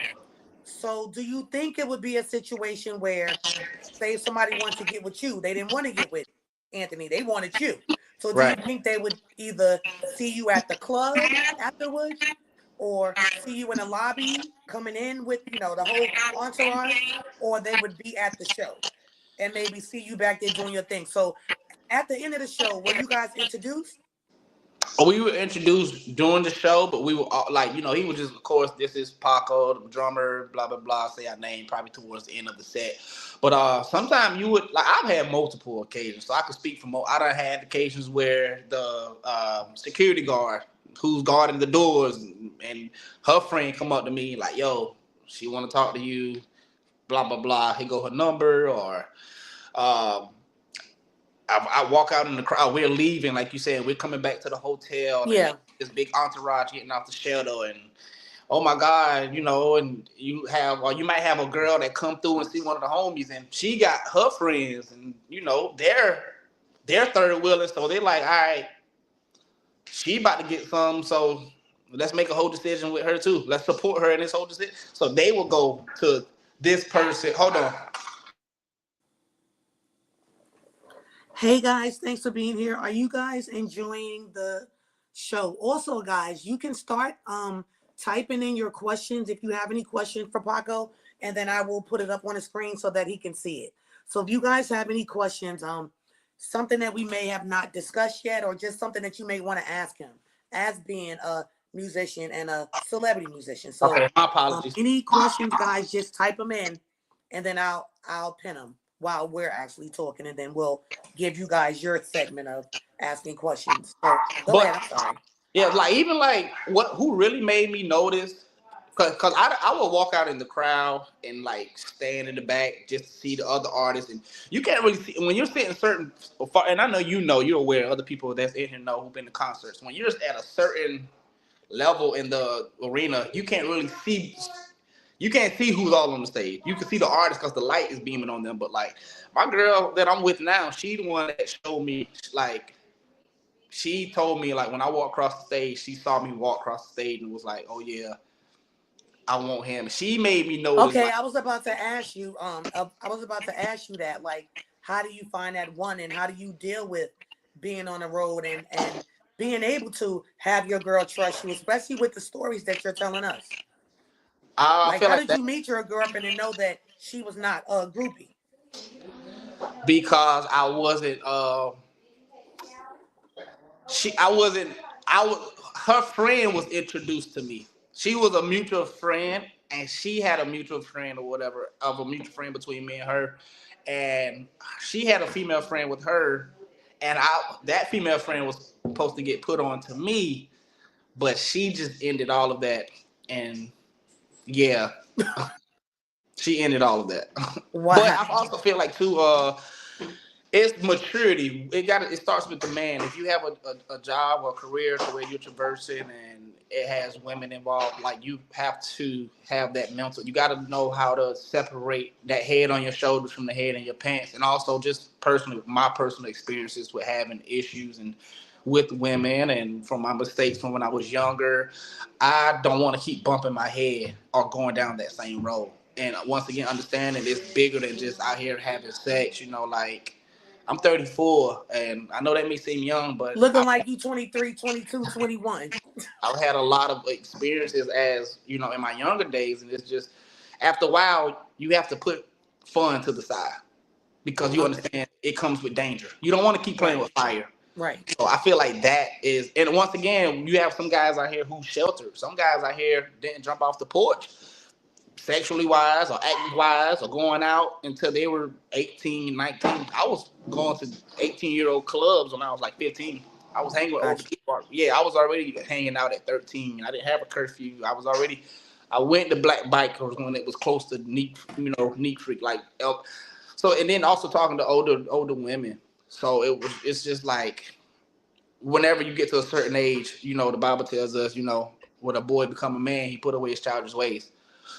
So do you think it would be a situation where, say, if somebody wanted to get with you, they didn't want to get with Anthony, they wanted you. So do you Right. think they would either see you at the club afterwards or see you in the lobby coming in with, the whole entourage, or they would be at the show and maybe see you back there doing your thing. So at the end of the show, were you guys introduced? We were introduced during the show, but we were like, he was just, of course, this is Paco, the drummer, blah blah blah. Say our name probably towards the end of the set. But sometimes you would like. I've had multiple occasions, so I could speak from. I done had occasions where the security guard who's guarding the doors and her friend come up to me like, "Yo, she want to talk to you." Blah blah blah. Here go her number, or um, I walk out in the crowd. We're leaving, like you said. We're coming back to the hotel, and Yeah. this big entourage getting off the shelter, and oh my god, and you have, or you might have a girl that come through and see one of the homies, and she got her friends, and they're third wheeling, so they're like, all right, she about to get some, so let's make a whole decision with her too. Let's support her in this whole decision. So they will go to this person. Hold on. Hey guys, thanks for being here. Are you guys enjoying the show? Also, guys, you can start typing in your questions if you have any questions for Paco, and then I will put it up on the screen so that he can see it. So if you guys have any questions, something that we may have not discussed yet, or just something that you may want to ask him as being a musician and a celebrity musician. So Okay, my apologies. any questions, guys, just type them in, and then I'll pin them while we're actually talking, and then we'll give you guys your segment of asking questions. So go But ahead. I'm sorry. yeah, like even like who really made me notice, cause I would walk out in the crowd and like stand in the back just to see the other artists, and you can't really see when you're sitting certain. And I know you're aware, other people that's in here know who've been to concerts. When you're at a certain level in the arena, you can't really see. You can't see who's all on the stage. You can see the artists because the light is beaming on them. But like my girl that I'm with now, she the one that showed me like she told me like when I walked across the stage, she saw me walk across the stage and was like, "Oh yeah, I want him." She made me notice Okay, like I was about to ask you. I was about to ask you that. Like, how do you find that one, and how do you deal with being on the road and being able to have your girl trust you, especially with the stories that you're telling us? I Like, feel how like did that you meet your girlfriend and know that she was not a groupie? because I wasn't I wasn't I was her friend was introduced to me. She was a mutual friend and she had a mutual friend or whatever of a mutual friend between me and her. And she had a female friend with her and I that female friend was supposed to get put on to me, but she just ended all of that and yeah, she ended all of that. But Wow. I also feel like too it's maturity. It starts with the man. If you have a job or a career to where you're traversing and it has women involved, like you have to have that mental. You got to know how to separate that head on your shoulders from the head in your pants, and also just personally, my personal experiences with having issues and with women, and from my mistakes from when I was younger. I don't want to keep bumping my head or going down that same road. And once again, understanding it's bigger than just out here having sex. Like I'm 34, and I know that may seem young, but Looking like you 23, 22, 21. I've had a lot of experiences as in my younger days, and it's just after a while you have to put fun to the side because you Okay. understand it comes with danger. You don't want to keep playing Right. with fire. Right. So I feel like that is, and once again, you have some guys out here who sheltered. Some guys out here didn't jump off the porch sexually wise or acting wise or going out until they were 18, 19. I was going to 18-year-old clubs when I was like 15. I was hanging with older Gotcha. people. Yeah, I was already hanging out at 13. I didn't have a curfew. I went to Black Bikers when it was close to Neat Freak. So, and then also talking to older women. So it's just like, whenever you get to a certain age, the Bible tells us, when a boy become a man, he put away his childish ways.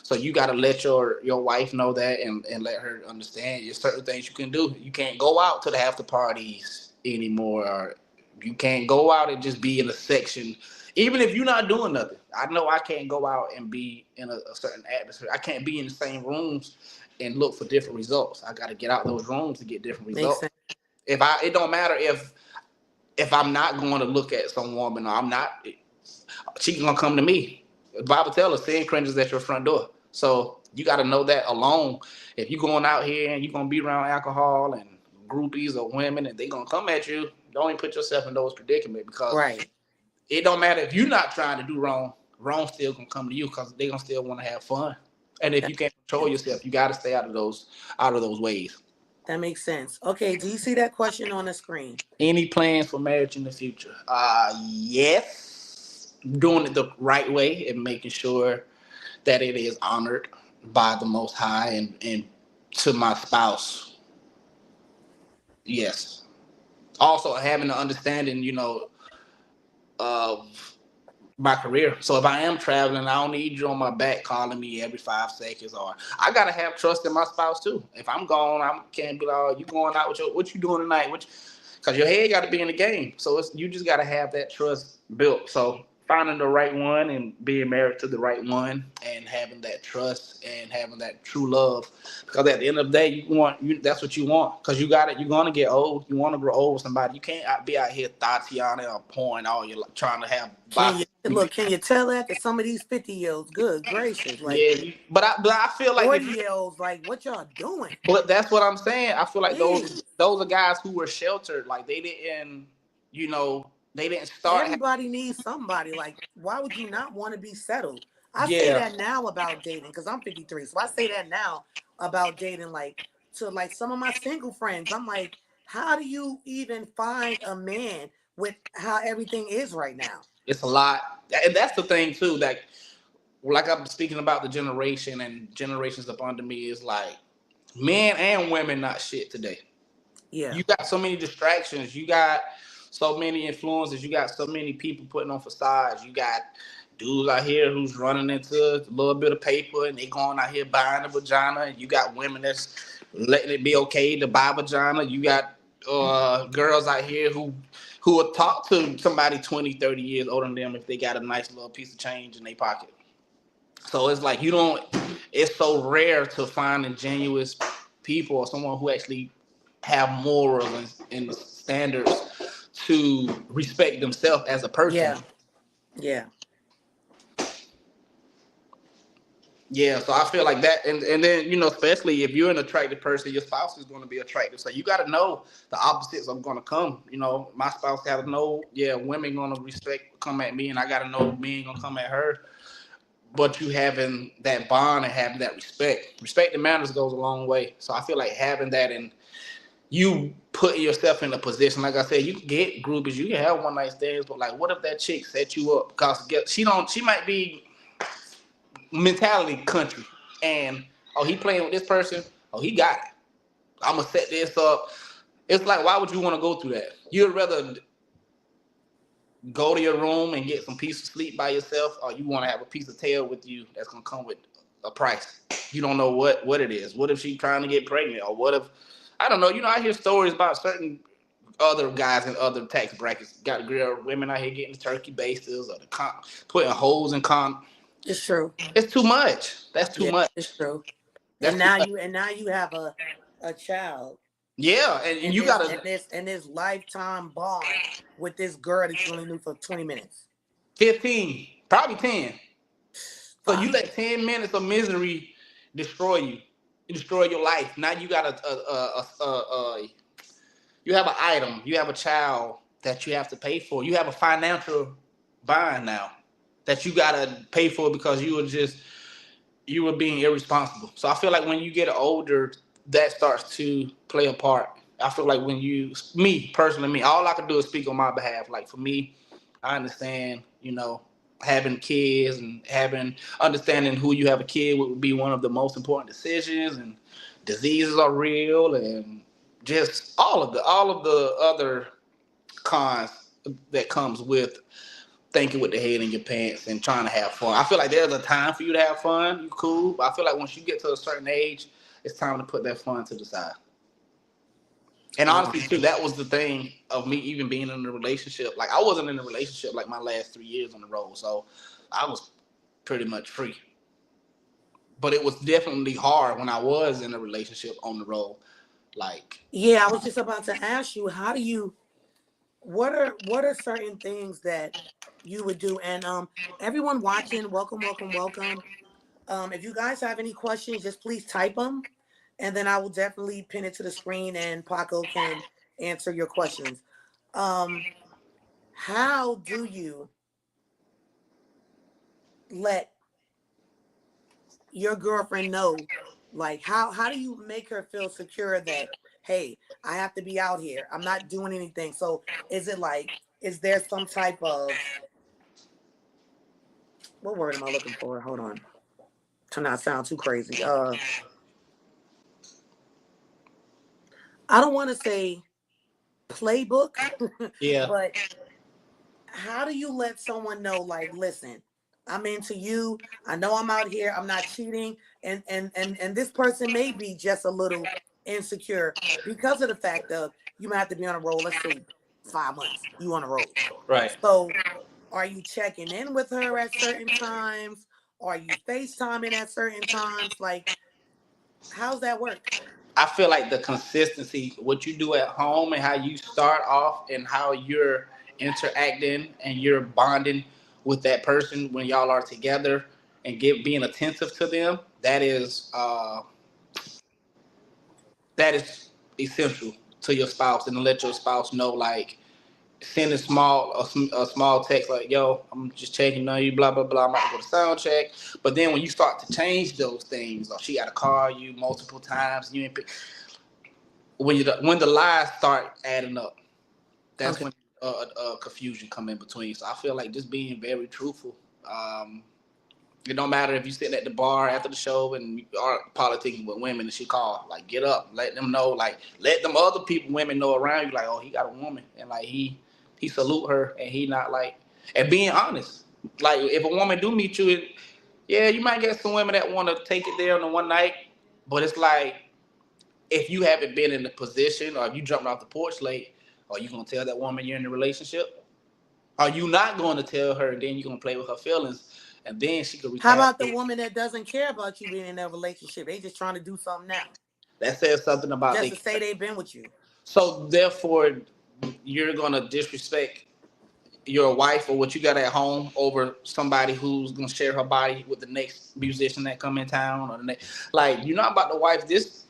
So you got to let your wife know that and let her understand there's certain things you can do. You can't go out to the after parties anymore. Or you can't go out and just be in a section, even if you're not doing nothing. I know I can't go out and be in a certain atmosphere. I can't be in the same rooms and look for different results. I got to get out those rooms to get different Makes results. sense. It don't matter if I'm not going to look at some woman or I'm not, she's gonna come to me. The Bible tells us sin cringes at your front door. So you got to know that alone. If you're going out here and you're gonna be around alcohol and groupies or women and they gonna come at you, don't even put yourself in those predicaments because Right. it don't matter if you're not trying to do wrong. Wrong still gonna come to you because they gonna still want to have fun. And if That you can't makes control sense. yourself, you got to stay out of those ways. That makes sense. Okay. Do you see that question on the screen? Any plans for marriage in the future? Yes. Doing it the right way and making sure that it is honored by the Most High and to my spouse. Yes. Also having the understanding, of my career. So if I am traveling, I don't need you on my back calling me every 5 seconds. Or I gotta have trust in my spouse too. If I'm gone, I can't be like, "Oh, you going out with what you doing tonight?" Because your head got to be in the game. So you just got to have that trust built. So finding the right one and being married to the right one and having that trust and having that true love. Because at the end of the day, that's what you want. Because you got it. You're gonna get old. You want to grow old with somebody. You can't be out here Tatiana or pouring all your trying to have Can body. you look? Can you tell that some of these 50-year-olds, good gracious, like Yeah, but I feel like if you 40-year-olds, like what y'all doing? but that's what I'm saying. I feel like those Please. those are guys who were sheltered. Like they didn't start. Everybody needs somebody. Like, why would you not want to be settled? I say Yeah, that now about dating because I'm 53. So I say that now about dating, like to like some of my single friends. I'm like, how do you even find a man with how everything is right now? it's a lot, and that's the thing too. Like I'm speaking about the generation and generations up under me is like men and women not shit today. Yeah. You got so many distractions. You got so many influences. You got so many people putting on facades. You got dudes out here who's running into a little bit of paper and they going out here buying a vagina. And you got women that's letting it be okay to buy vagina. You got girls out here who who will talk to somebody 20, 30 years older than them if they got a nice little piece of change in their pocket. So it's like you don't. It's so rare to find ingenuous people or someone who actually have morals and standards to respect themselves as a person. Yeah. Yeah. Yeah, so I feel like that, and then especially if you're an attractive person, your spouse is going to be attractive. So you got to know the opposites are going to come. My spouse got to know, yeah, women going to respect come at me, and I got to know men going to come at her. But you having that bond and having that respect and manners goes a long way. So I feel like having that and you put yourself in a position, like I said, you can get groupies, you can have one night stands, but like, what if that chick set you up because she might be mentality country. And he playing with this person. Oh, he got it. I'm gonna set this up. It's like, why would you want to go through that? You'd rather go to your room and get some peace of sleep by yourself, or you want to have a piece of tail with you that's gonna come with a price. You don't know what it is. What if she's trying to get pregnant, or what if I don't know. I hear stories about certain other guys in other tax brackets got girl women out here getting turkey basters or putting holes in It's true. It's too much. That's too Yeah, much. it's true. And That's too now much. you have a child Yeah, and and you this gotta lifetime bond with this girl that you only knew for 20 minutes. 15, probably 10. So you Fuck. let 10 minutes of misery destroy you, destroy your life. Now you got you have an item, you have a child that you have to pay for. You have a financial bind now that you gotta pay for because you were being irresponsible. So I feel like when you get older, that starts to play a part. I feel like me personally, all I can do is speak on my behalf. Like for me, I understand, having kids and understanding who you have a kid with would be one of the most important decisions. And diseases are real, and just all of the other cons that comes with thinking with the head in your pants and trying to have fun. I feel like there's a time for you to have fun. You cool. But I feel like once you get to a certain age, it's time to put that fun to the side. And honestly, Um, too, that was the thing of me even being in a relationship. Like I wasn't in a relationship like my last 3 years on the road, so I was pretty much free. But it was definitely hard when I was in a relationship on the road. Like, yeah, I was just about to ask you, how do you what are certain things that you would do? And everyone watching, welcome, welcome, welcome. If you guys have any questions, just please type them, and then I will definitely pin it to the screen, and Paco can answer your questions. Um, how do you let your girlfriend know? Like, how do you make her feel secure that, hey, I have to be out here. I'm not doing anything. So is it like, is there some type of, what word am I looking for? Hold on. To not sound too crazy. I don't want to say playbook, yeah, but how do you let someone know, like, listen, I'm into you, I know I'm out here, I'm not cheating, and this person may be just a little insecure because of the fact of you might have to be on a roll, let's say 5 months you on a roll. right. So are you checking in with her at certain times? Are you FaceTiming at certain times? Like, how's that work? I feel like the consistency, what you do at home and how you start off and how you're interacting and you're bonding with that person when y'all are together and being attentive to them, that is essential to your spouse, and to let your spouse know, like sending a small text like, yo, I'm just checking on you, blah blah blah, I'm about to go to sound check. But then when you start to change those things, or she got to call you multiple times, you ain't when the lies start adding up, that's Okay. when confusion come in between. So I feel like just being very truthful. Um, it don't matter if you sitting at the bar after the show and you are politicking with women and she call, like get up, let them know, like let them other people, women know around you, like, oh, he got a woman, and like he salute her, and he not like, and being honest. Like if a woman do meet you, yeah, you might get some women that want to take it there on the one night, but it's like if you haven't been in the position or if you jumped off the porch late, Are you gonna tell that woman you're in a relationship? Are you not going to tell her, and then you're gonna play with her feelings, and then she could How about the retaliate? woman that doesn't care about you being in that relationship? They just trying to do something now, That says something about just they. to say they've been with you. So therefore, you're gonna disrespect your wife or what you got at home over somebody who's gonna share her body with the next musician that come in town or the next. Like you're not about to wife this.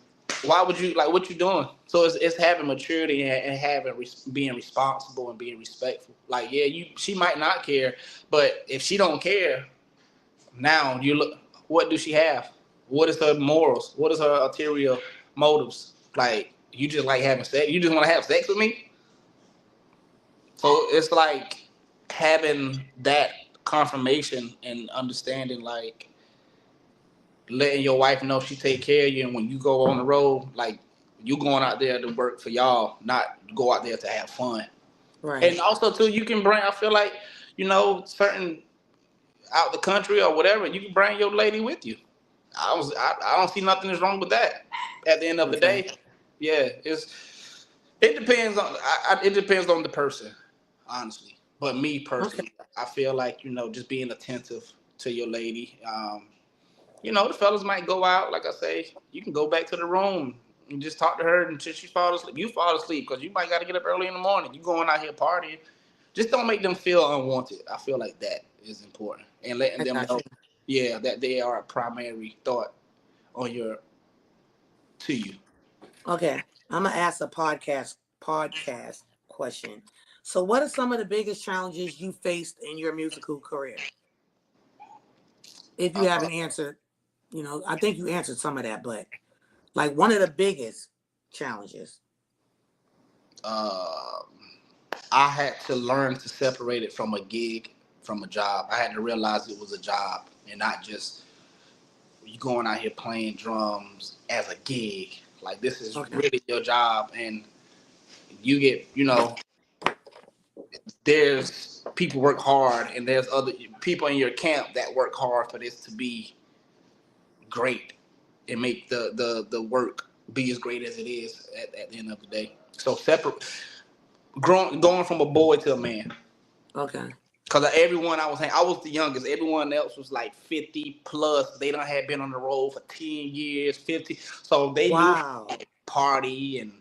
Why would you like what you doing? So it's having maturity and having being responsible and being respectful. Like yeah, she might not care, but if she don't care, now you look. What do she have? What is her morals? What is her ulterior motives? Like you just like having sex. You just want to have sex with me. So it's like having that confirmation and understanding, like letting your wife know she take care of you, and when you go on the road, like you going out there to work for y'all, not go out there to have fun. And Right. also too, you can bring. I feel like certain out the country or whatever, you can bring your lady with you. I don't see nothing is wrong with that. At the end of the Okay. day, yeah, it depends on it depends on the person, honestly. But me Okay. personally, I feel like just being attentive to your lady. The fellas might go out, like I say, you can go back to the room and just talk to her until she falls asleep. You fall asleep because you might got to get up early in the morning. You going out here partying. Just don't make them feel unwanted. I feel like that is important, and letting I them got know, you. yeah, that they are a primary thought on your to you. Okay. I'm gonna ask a podcast question. So, what are some of the biggest challenges you faced in your musical career? If you Uh, haven't answered, I think you answered some of that, but like one of the biggest challenges. uh, I had to learn to separate it from a gig, from a job. I had to realize it was a job and not just you going out here playing drums as a gig. Like this is Okay. really your job, and you get, there's people work hard, and there's other people in your camp that work hard for this to be great and make the work be as great as it is at the end of the day. So separate, going from a boy to a man. Okay. Cause everyone I was the youngest. Everyone else was like 50 plus. They don't had been on the road for 10 years, 50. So they knew how to Wow. like party, and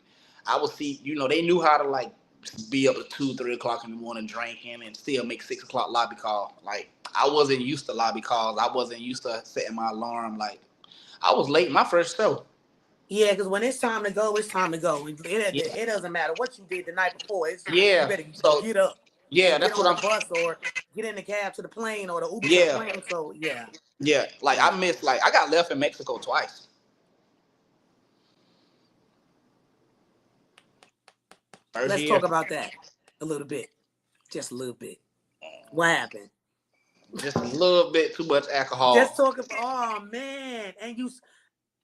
I would see, they knew how to like be up to 2, 3 o'clock in the morning drinking and still make 6 o'clock lobby call. Like I wasn't used to lobby calls. I wasn't used to setting my alarm. Like I was late my first show. Yeah, because when it's time to go, it's time to go. Yeah, It doesn't matter what you did the night before. You yeah. better So get up yeah, and get that's on what the I'm. bus or get in the cab to the plane or the Uber to the Yeah, plane. So yeah, yeah. Like yeah. I missed. Like I got left in Mexico twice. First Let's year. talk about that a little bit, just a little bit. What happened? Just a little bit too much Just alcohol. talk about. Oh man, and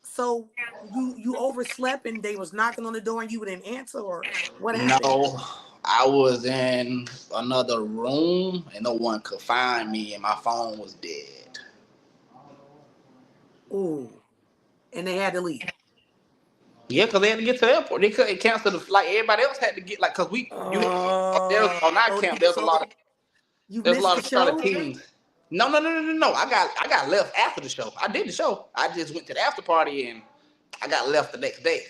so you overslept and they was knocking on the door and you didn't answer or what happened? No, I was in another room and no one could find me, and my phone was dead. Ooh, and they had to leave. Yeah, because they had to get to the airport. They couldn't cancel the flight. Everybody else had to get like, cause there's on our camp. So you There's a missed lot the of Charlotte show. teens. No, no, no, no, no, no. I got left after the show. I did the show. I just went to the after party and I got left the next day.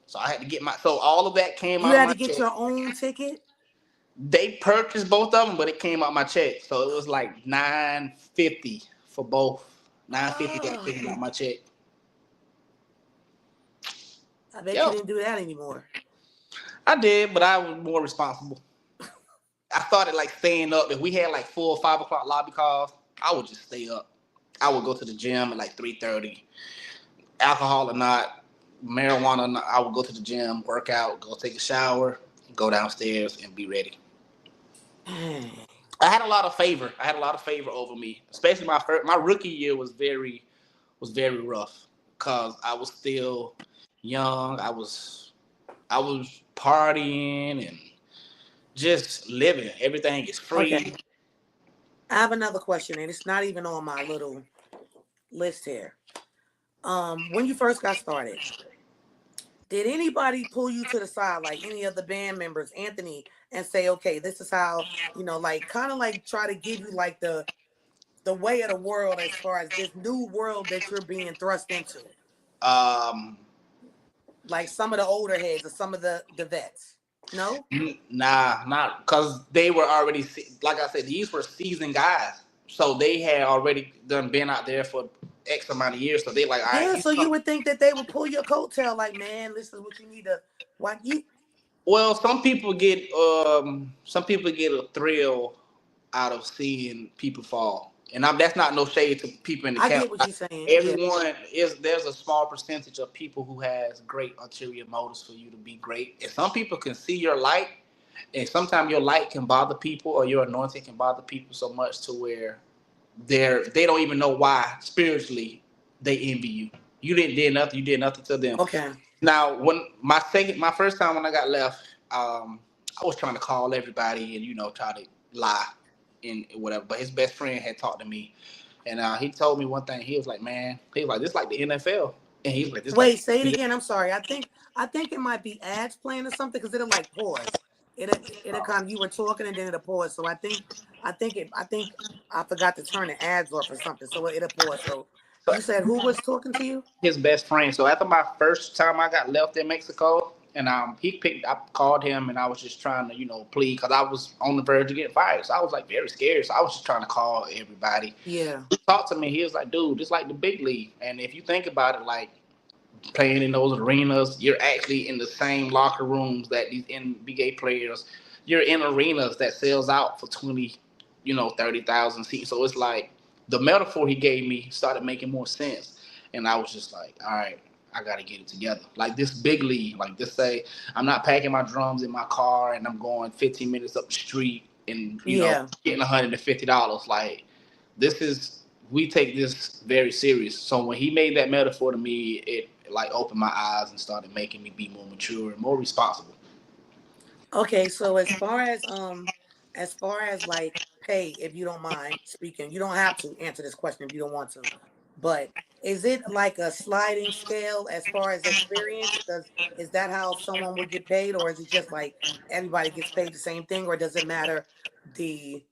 So I had to get so all of that came You out of had my to get check. your own ticket. They purchased both of them, but it came out my check, so it was like 950 for both. 950 that Oh, came out my check. I bet you Yep, didn't do that anymore. I did, but I was more responsible. I started like staying up. If we had like 4 or 5 o'clock lobby calls, I would just stay up. I would go to the gym at like 3:30. Alcohol or not, marijuana or not, I would go to the gym, work out, go take a shower, go downstairs, and be ready. Dang. I had a lot of favor. I had a lot of favor over me, especially my rookie year was very rough because I was still young. I was partying and just living. Everything is Okay, free. I have another question, and it's not even on my little list here. When you first got started, Did anybody pull you to the side, like any of the band members, Anthony, and say, okay, this is how, like kind of like try to give you like the way of the world as far as this new world that you're being thrust into? Um, Like some of the older heads or some of the vets? No? Nah, not because they were already like I said, these were seasoned guys, so they had already done been out there for X amount of years. So they like, all right, Yeah, he's so you coming. would think that they would pull your coattail, like, man, this is what you need to. Why you? Well, some people get a thrill out of seeing people fall, and that's not no shade to people in the I camp. get what you're saying. Yeah, Everyone is there's a small percentage of people who has great ulterior motives for you to be great, and some people can see your light, and sometimes your light can bother people or your anointing can bother people so much to where they don't even know why spiritually they envy you. You didn't did nothing. You did nothing to them. okay. Now, when my first time when I got left, I was trying to call everybody and try to lie and whatever. But his best friend had talked to me, and he told me one thing. He was like, "Man, he was like, this like the NFL," and he's like, "This like Wait, say it the again. I'm sorry. I think it might be ads playing or something because it'll like pause. It'll come. You were talking and then it'll pause. So I think I forgot to turn the ads off or something. So it'll pause. So you NBA." said who was talking to you? His best friend. So after my first time I got left in Mexico, and I called him, and I was just trying to plead because I was on the verge of getting fired. So I was like very scared. So I was just trying to call everybody. Yeah. He talked to me. He was like, "Dude, it's like the big league." And if you think about it, like playing in those arenas, you're actually in the same locker rooms that these NBA players. You're in arenas that sells out for 20, 30,000 seats. So it's like the metaphor he gave me started making more sense, and I was just like, all right. I gotta get it together. Like this big league, like this say I'm not packing my drums in my car and I'm going 15 minutes up the street and Yeah. getting $150. Like this is we take this very serious. So when he made that metaphor to me, it like opened my eyes and started making me be more mature and more responsible. Okay, so as far as like pay, if you don't mind speaking, you don't have to answer this question if you don't want to. But is it like a sliding scale as far as experience? Is that how someone would get paid, or is it just like everybody gets paid the same thing, or does it matter the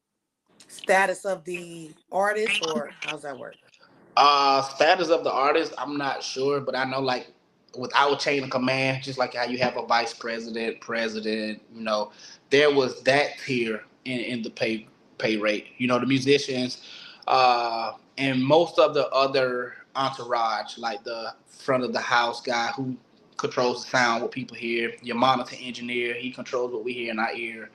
status of the artist, or how's that work? Status of the artist, I'm not sure, but I know like with our chain of command, just like how you have a vice president, president, there was that tier in the pay rate. The musicians, and most of the other entourage, like the front of the house guy who controls the sound, what people hear, your monitor engineer, he controls what we hear in our ear,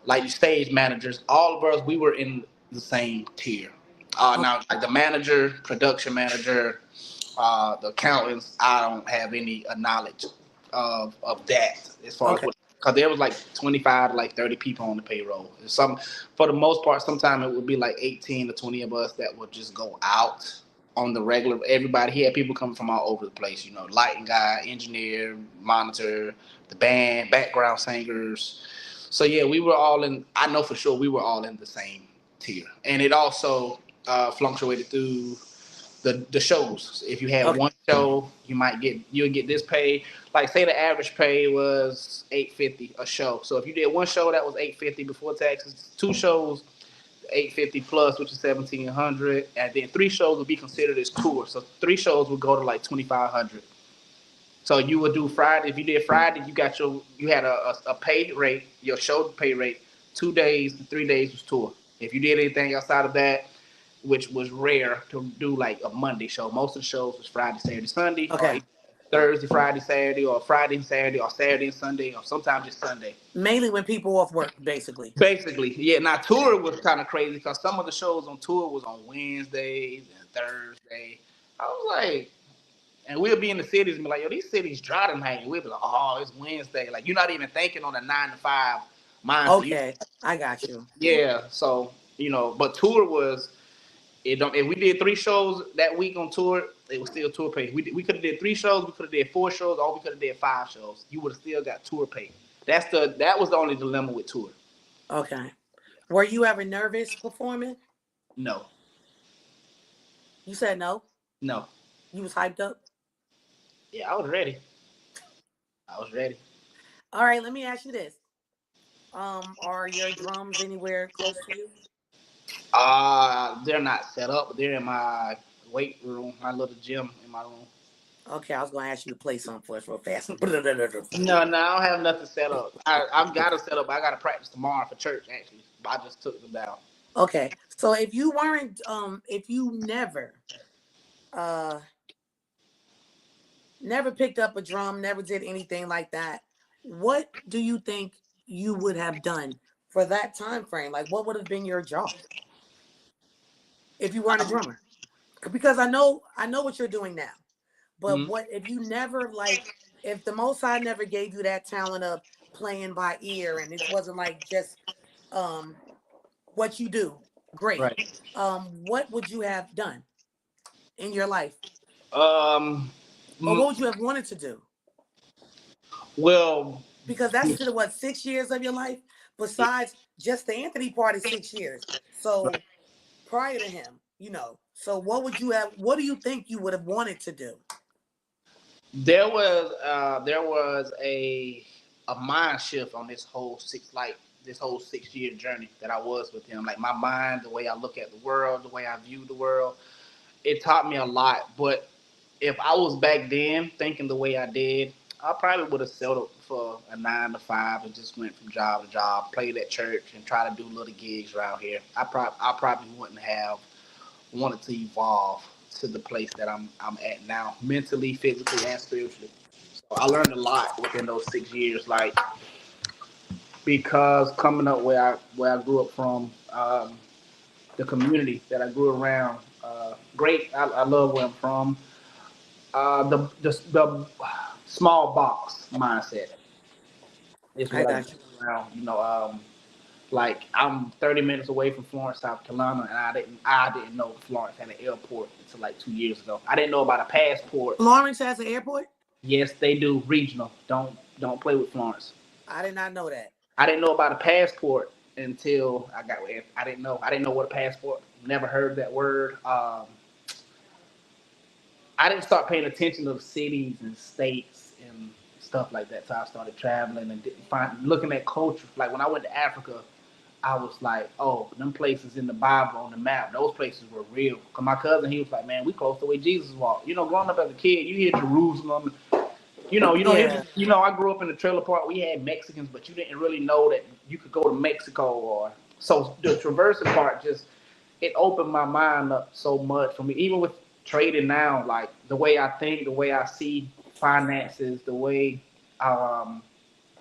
like the stage managers, all of us, we were in the same tier. Okay. Now, like the manager, production manager, the accountants, I don't have any knowledge of that as far as Okay. what. Because there was like 25 to like 30 people on the payroll. For the most part, sometimes it would be like 18 to 20 of us that would just go out on the regular. Everybody, he had people coming from all over the place. Lighting guy, engineer, monitor, the band, background singers. So yeah, we were all in. I know for sure we were all in the same tier, and it also fluctuated through the shows. If you had Okay. one show, you'll get this pay. Like say the average pay was 850 a show. So if you did one show that was 850 before taxes, two shows 850 plus, which is 1700, and then three shows would be considered as tour. So three shows would go to like 2500. So you would do Friday. If you did Friday, you had a pay rate, your show pay rate. 2 days and 3 days was tour. If you did anything outside of that, which was rare to do like a Monday show. Most of the shows was Friday, Saturday, Sunday, or Okay. Thursday, Friday, Saturday, or Friday and Saturday, or Saturday and Sunday, or sometimes just Sunday. Mainly when people off work, basically. Basically, yeah. Now tour was kind of crazy because some of the shows on tour was on Wednesdays and Thursday. I was like, and we'll be in the cities and be like, yo, these cities dry tonight. And we'll be like, oh, it's Wednesday. Like, you're not even thinking on a 9 to 5 mindset. Okay, I got you. Yeah. So, but tour was, it don't, if we did three shows that week on tour, it was still tour pay. We could have did three shows, we could have did four shows, or we could have did five shows. You would have still got tour pay. That was the only dilemma with tour. Okay. Were you ever nervous performing? No, You said no. no. You was hyped up. Yeah, I was ready. I was ready. All right, let me ask you this. Are your drums anywhere close to you? They're not set up, but they're in my weight room, my little gym in my room. Okay, I was gonna ask you to play something for us real fast. No, I don't have nothing set up. I've got to set up. I got to practice tomorrow for church actually. I just took them down. Okay, so if you weren't, if you uh, never picked up a drum, never did anything like that, what do you think you would have done for that time frame? Like, what would have been your job if you weren't a drummer? Because I know what you're doing now. But Mhm. what if you never if the Most High never gave you that talent of playing by ear and it wasn't like just um what you do, great. Right. What would you have done in your life? Um. Or what mm, would you have wanted to do? Well. Because that's still what, 6 years of your life? Besides just the Anthony part is 6 years. So prior to him, So what do you think you would have wanted to do? There was a mind shift on this whole 6 year journey that I was with him. Like my mind, the way I look at the world, the way I view the world, it taught me a lot. But if I was back then thinking the way I did, I probably would have settled for a 9 to 5 and just went from job to job, played at church, and try to do little gigs around here. I probably wouldn't have wanted to evolve to the place that I'm at now, mentally, physically, and spiritually. So I learned a lot within those 6 years, like because coming up where I grew up from, the community that I grew around, great. I love where I'm from. The small box mindset is I what I got grew you. around. Like I'm 30 minutes away from Florence, South Carolina, and I didn't know Florence had an airport until like 2 years ago. I didn't know about a passport. Florence has an airport? Yes, they do regional. Don't play with Florence. I did not know that. I didn't know about a passport until I got with. I didn't know what a passport. Never heard that word. I didn't start paying attention to the cities and states and stuff like that. So I started traveling and looking at culture. Like when I went to Africa, I was like, oh, them places in the Bible on the map, those places were real. Cause my cousin, he was like, man, we close the way Jesus walked. Growing up as a kid, you hear Jerusalem. You don't hear. Yeah. I grew up in the trailer park. We had Mexicans, but you didn't really know that you could go to Mexico or so. The traversing part just it opened my mind up so much for me. Even with trading now, like the way I think, the way I see finances, the way um,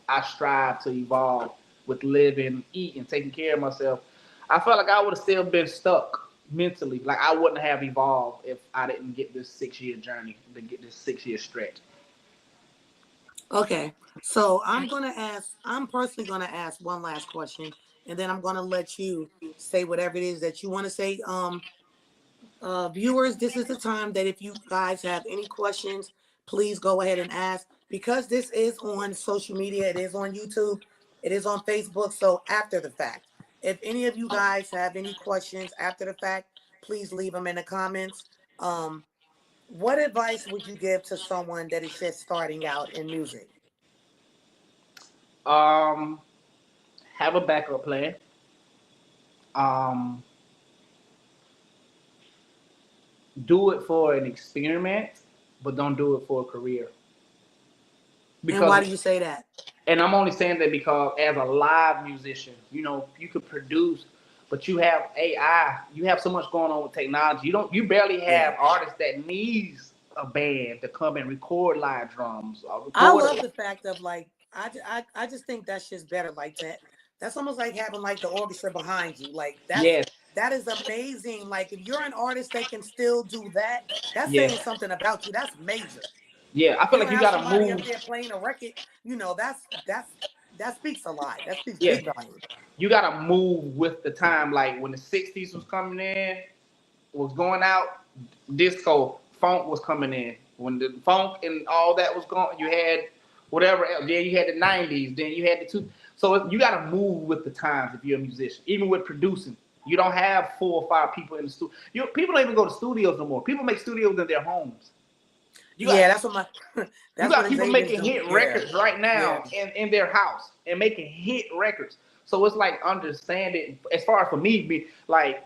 I strive to evolve with living, eating, taking care of myself. I felt like I would have still been stuck mentally. Like I wouldn't have evolved if I didn't get this 6 year journey, to get this 6 year stretch. Okay. So I'm personally gonna ask one last question and then I'm gonna let you say whatever it is that you want to say. Viewers, this is the time that if you guys have any questions, please go ahead and ask. Because this is on social media, it is on YouTube, it is on Facebook. So after the fact, if any of you guys have any questions after the fact, please leave them in the comments. Um, what advice would you give to someone that is just starting out in music? Um, have a backup plan. Um, do it for an experiment, but don't do it for a career. And why do Because you say that? and I'm only saying that because as a live musician, you could produce, but you have AI. You have so much going on with technology. You barely have Yeah. artists that needs a band to come and record live drums or I record. love the fact of I just think that's just better. Like that, that's almost like having like the orchestra behind you. Like Yes, that is amazing. Like if you're an artist that can still do that, that's saying yes, something about you. That's major. yeah. I If you feel don't like you have gotta somebody up move. there playing a record, that speaks a lot. That speaks Yeah, big volume. you gotta move with the time. Like when the '60s was coming in, was going out, disco, funk was coming in. When the funk and all that was going, you had whatever else. Then you had the '90s. Then you had the two. So you got to move with the times if you're a musician. Even with producing, you don't have 4 or 5 people in the studio. People don't even go to studios no more. People make studios in their homes. You got Yeah, that's what my you that's got what people Xavier's making doing. hit Yeah. records right Yeah. now in their house and making hit records. So it's like understanding as far as for me, be like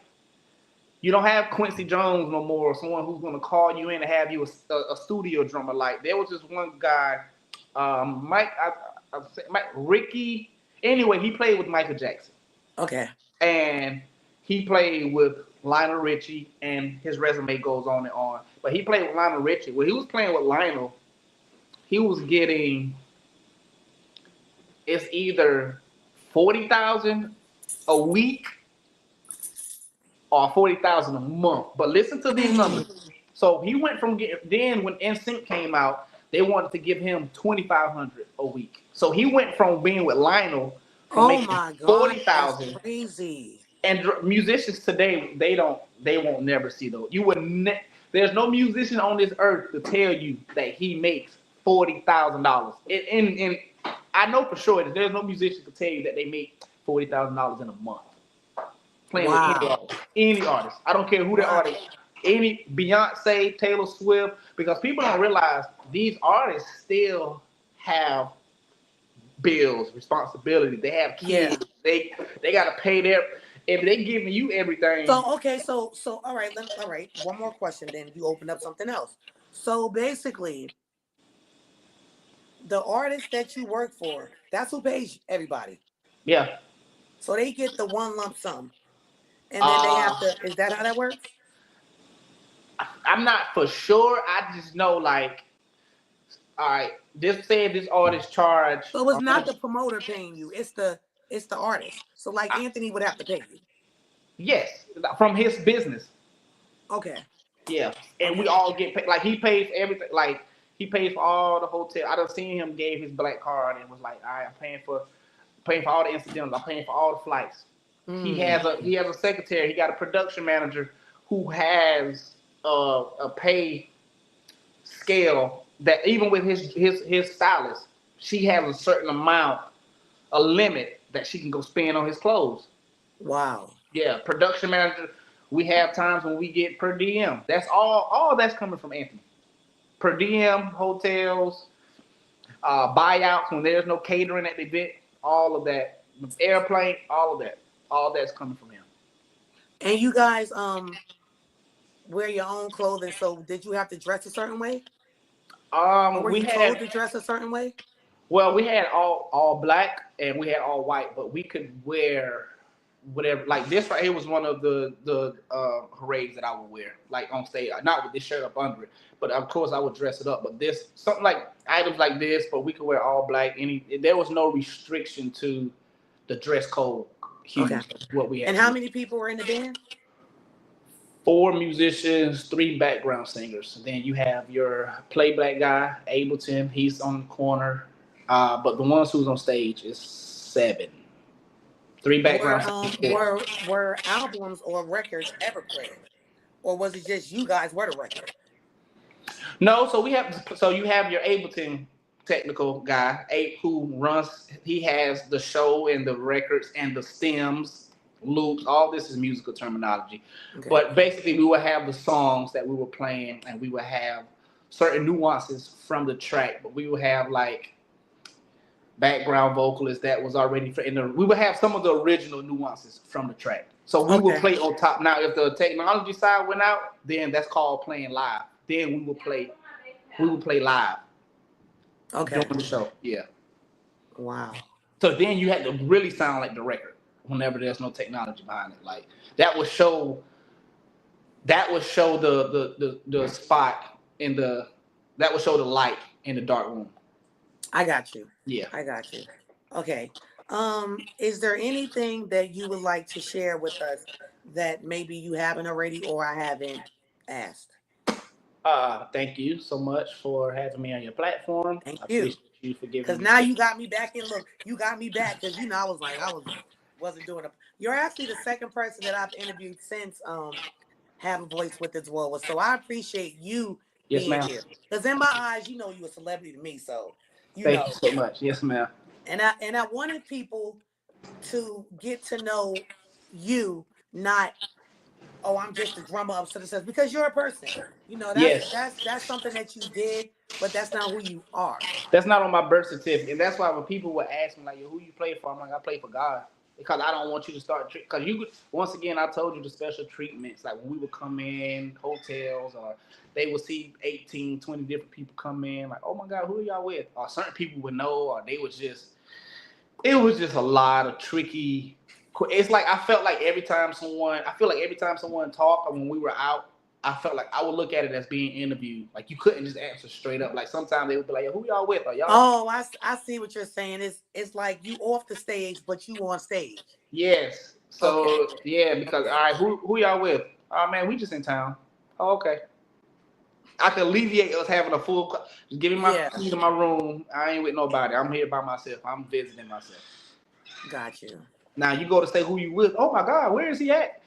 you don't have Quincy Jones no more, or someone who's gonna call you in and have you a studio drummer. Like there was this one guy, Mike, Mike Ricky. Anyway, he played with Michael Jackson, Okay. and he played with Lionel Richie, and his resume goes on and on. But he played with Lionel Richie. When he was playing with Lionel, he was getting it's either 40,000 a week or 40,000 a month. But listen to these Dang. numbers. So he went from then when NSYNC came out, they wanted to give him 2,500 a week. So he went from being with Lionel from Oh making my God, that's 40,000. crazy. And musicians today they won't never see those. There's no musician on this earth to tell you that he makes $40,000. And I know for sure that there's no musician to tell you that they make $40,000 in a month playing with any Wow. artist. Any artist. I don't care who the Wow. artist. Any Beyonce, Taylor Swift, because people don't realize these artists still have bills, responsibility. They have Yeah. kids. They gotta pay their if they giving you everything. So okay, so all right, all right. One more question, then you open up something else. So basically, the artist that you work for, that's who pays everybody. Yeah. So they get the one lump sum, and then they have Uh to. Is that how that works? I'm not for sure. I just know like all right, this said this artist charge So it's not the promoter paying you; it's the artist. So like Anthony would have to pay you. yes, from his business. Okay. Yeah, and we Okay. all get paid. Like he pays for everything. Like he pays for all the hotel. I done seen him gave his black card and was like, "All right, I'm paying for all the incidentals. I'm paying for all the flights." Mm. He has a secretary. He got a production manager who has a pay scale that even with his stylist, she has a certain amount, a limit that she can go spend on his clothes. Wow. Yeah, production manager. We have times when we get per diem. That's all that's coming from Anthony. Per diem, hotels, buyouts when there's no catering at the event, all of that, airplane, all that's coming from him. And you guys wear your own clothing. So did you have to dress a certain way, or were We you told had to dress a certain way? well, we had all black and we had all white, but we could wear whatever. Like this right here was one of the parades that I would wear, like on stage, not with this shirt up under it, but of course I would dress it up. But this something like items like this, but we could wear all black. There was no restriction to the dress code Okay. hues. What we had And to how wear. many people were in the band? Four musicians, three background singers. Then you have your playback guy, Ableton. He's on the corner. But the ones who's on stage is seven. Three background singers. Four. Were albums or records ever played, or was it just you guys were the record? No, so you have your Ableton technical guy, Abe, who runs. He has the show and the records and the stems, loops. All this is musical terminology, Okay. but basically we will have the songs that we were playing, and we will have certain nuances from the track. But we will have like background vocalist that was already in the. We would have some of the original nuances from the track. So we will Okay. play on top. Now, if the technology side went out, then that's called playing live. Then we will play. We will play live Okay. during the show. Yeah. Wow. So then you had to really sound like the record whenever there's no technology behind it. Like that would show. That would show the spot in the. That would show the light in the dark room. I got you. Yeah. I got you. Okay. Is there anything that you would like to share with us that maybe you haven't already or I haven't asked? Thank you so much for having me on your platform. Thank I you. appreciate you for giving Because me now space. you got me back in. Look, you got me back because I was like wasn't doing it. You're actually the second person that I've interviewed since Have a Voice with Its Woes. So I appreciate you Yes, being ma'am. here. Because in my eyes, you a celebrity to me. So you Thank you know. so much. Yes, ma'am. And I wanted people to get to know you, not oh, I'm just the drummer of such and such, because you're a person. You know, that's Yes. that's that's something that you did, but that's not who you are. That's not on my birth certificate, and that's why when people would ask me like, "Yo, who you play for?" I'm like, "I play for God," because I don't want you to start because you. Once again, I told you the special treatments. Like when we would come in hotels, or they would see 18, 20 different people come in. Like, oh my God, who are y'all with? Or certain people would know, or they would just. It was just a lot of tricky. It's like I felt like every time someone, I feel like every time someone talked, or when we were out, I felt like I would look at it as being interviewed. Like you couldn't just answer straight up. Like sometimes they would be like, "Yo, who y'all with? Or y'all?" Oh, I see what you're saying. It's like you off the stage, but you on stage. Yes. Okay. So yeah, because all right, who y'all with? Oh man, we just in town. Oh, okay. I could alleviate us having a full. Just give me my Yeah, key to my room. I ain't with nobody. I'm here by myself. I'm visiting myself. got you. Now you go to say who you with. Oh my God, where is he at?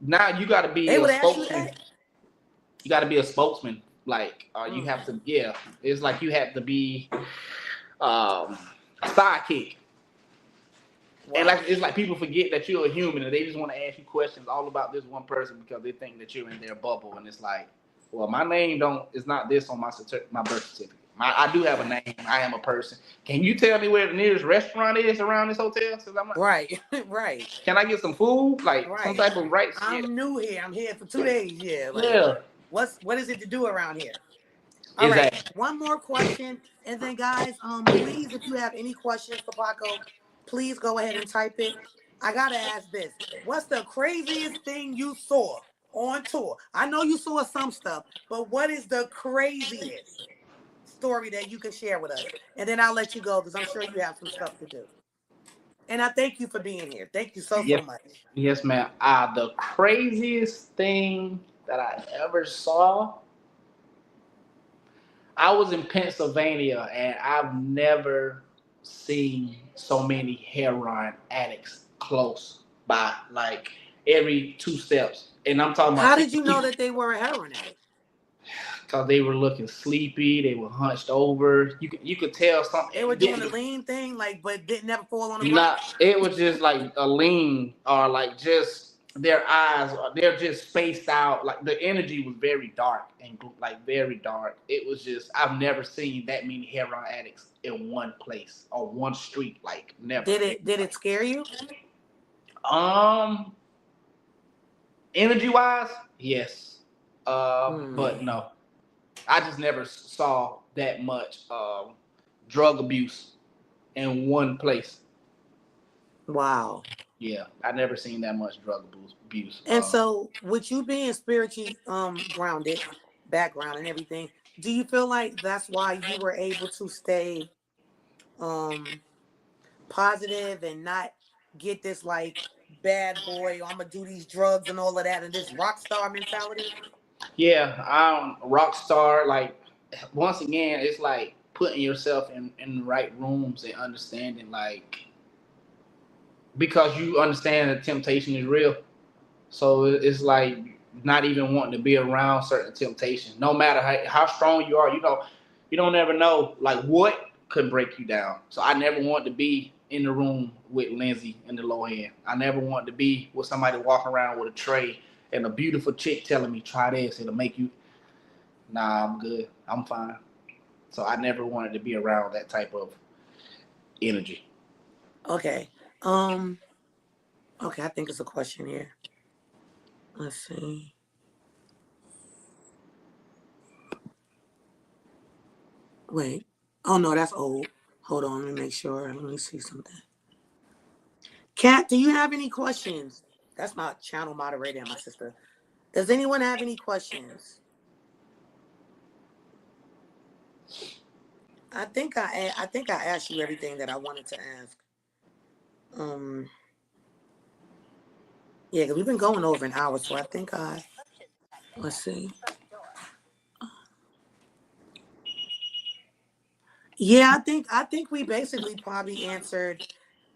Now you got to be They a would ask you spokesman. that. You got to be a spokesman. Like you Mm, have to. Yeah, it's like you have to be um, a sidekick. And like wow. it's like people forget that you're a human and they just want to ask you questions all about this one person because they think that you're in their bubble. And it's like, well, my name don't is not this on my birth certificate. I do have a name. I am a person. Can you tell me where the nearest restaurant is around this hotel? Since I'm not, Right, right, can I get some food, like some right. type of rice? Yeah, I'm new here. I'm here for 2 days. Yeah, like yeah, what is it to do around here? All right. exactly. One more question, and then guys, please, if you have any questions for Paco, please go ahead and type it. I gotta ask this: what's the craziest thing you saw on tour? I know you saw some stuff, but what is the craziest story that you can share with us? And then I'll let you go because I'm sure you have some stuff to do. And I thank you for being here. Thank you so Yes, much. yes, ma'am. The craziest thing that I ever saw. I was in Pennsylvania and I've never seen so many heroin addicts close by, like every 2 steps. And I'm talking about How 10 did you know people that they were a heroin addict? because they were looking sleepy, they were hunched over. You could tell They were something. doing the lean thing, like, but didn't never fall on the ground. Not it was just like a lean or like just their eyes they're just spaced out. Like the energy was very dark and like very dark. It was just I've never seen that many heroin addicts in one place or one street. Like never. Did it scare you? Um Energy wise, yes. Hmm. But no. I just never saw that much drug abuse in one place. Wow. Yeah, I never seen that much drug abuse. And so, with you being spiritually grounded, background and everything, do you feel like that's why you were able to stay um positive and not get this like bad boy, I'm gonna do these drugs and all of that and this rock star mentality? Yeah, I'm a rock star. Like once again, it's like putting yourself in the right rooms and understanding, like because you understand that temptation is real. So it's like not even wanting to be around certain temptations, no matter how strong you are. You don't ever know like what could break you down. So I never wanted to be in the room with Lindsay in the low end. I never wanted to be with somebody walking around with a tray and a beautiful chick telling me try this, it'll make you. Nah, I'm good. I'm fine. So I never wanted to be around that type of energy. Okay. Um, okay, I think it's a question here. Let's see. Wait. Oh no, that's old. Hold on, let me make sure. Let me see something. Kat, do you have any questions? That's my channel moderator and my sister. Does anyone have any questions? I think I asked you everything that I wanted to ask. Um, yeah, because we've been going over an hour, so I think I let's see. Yeah, I think we basically probably answered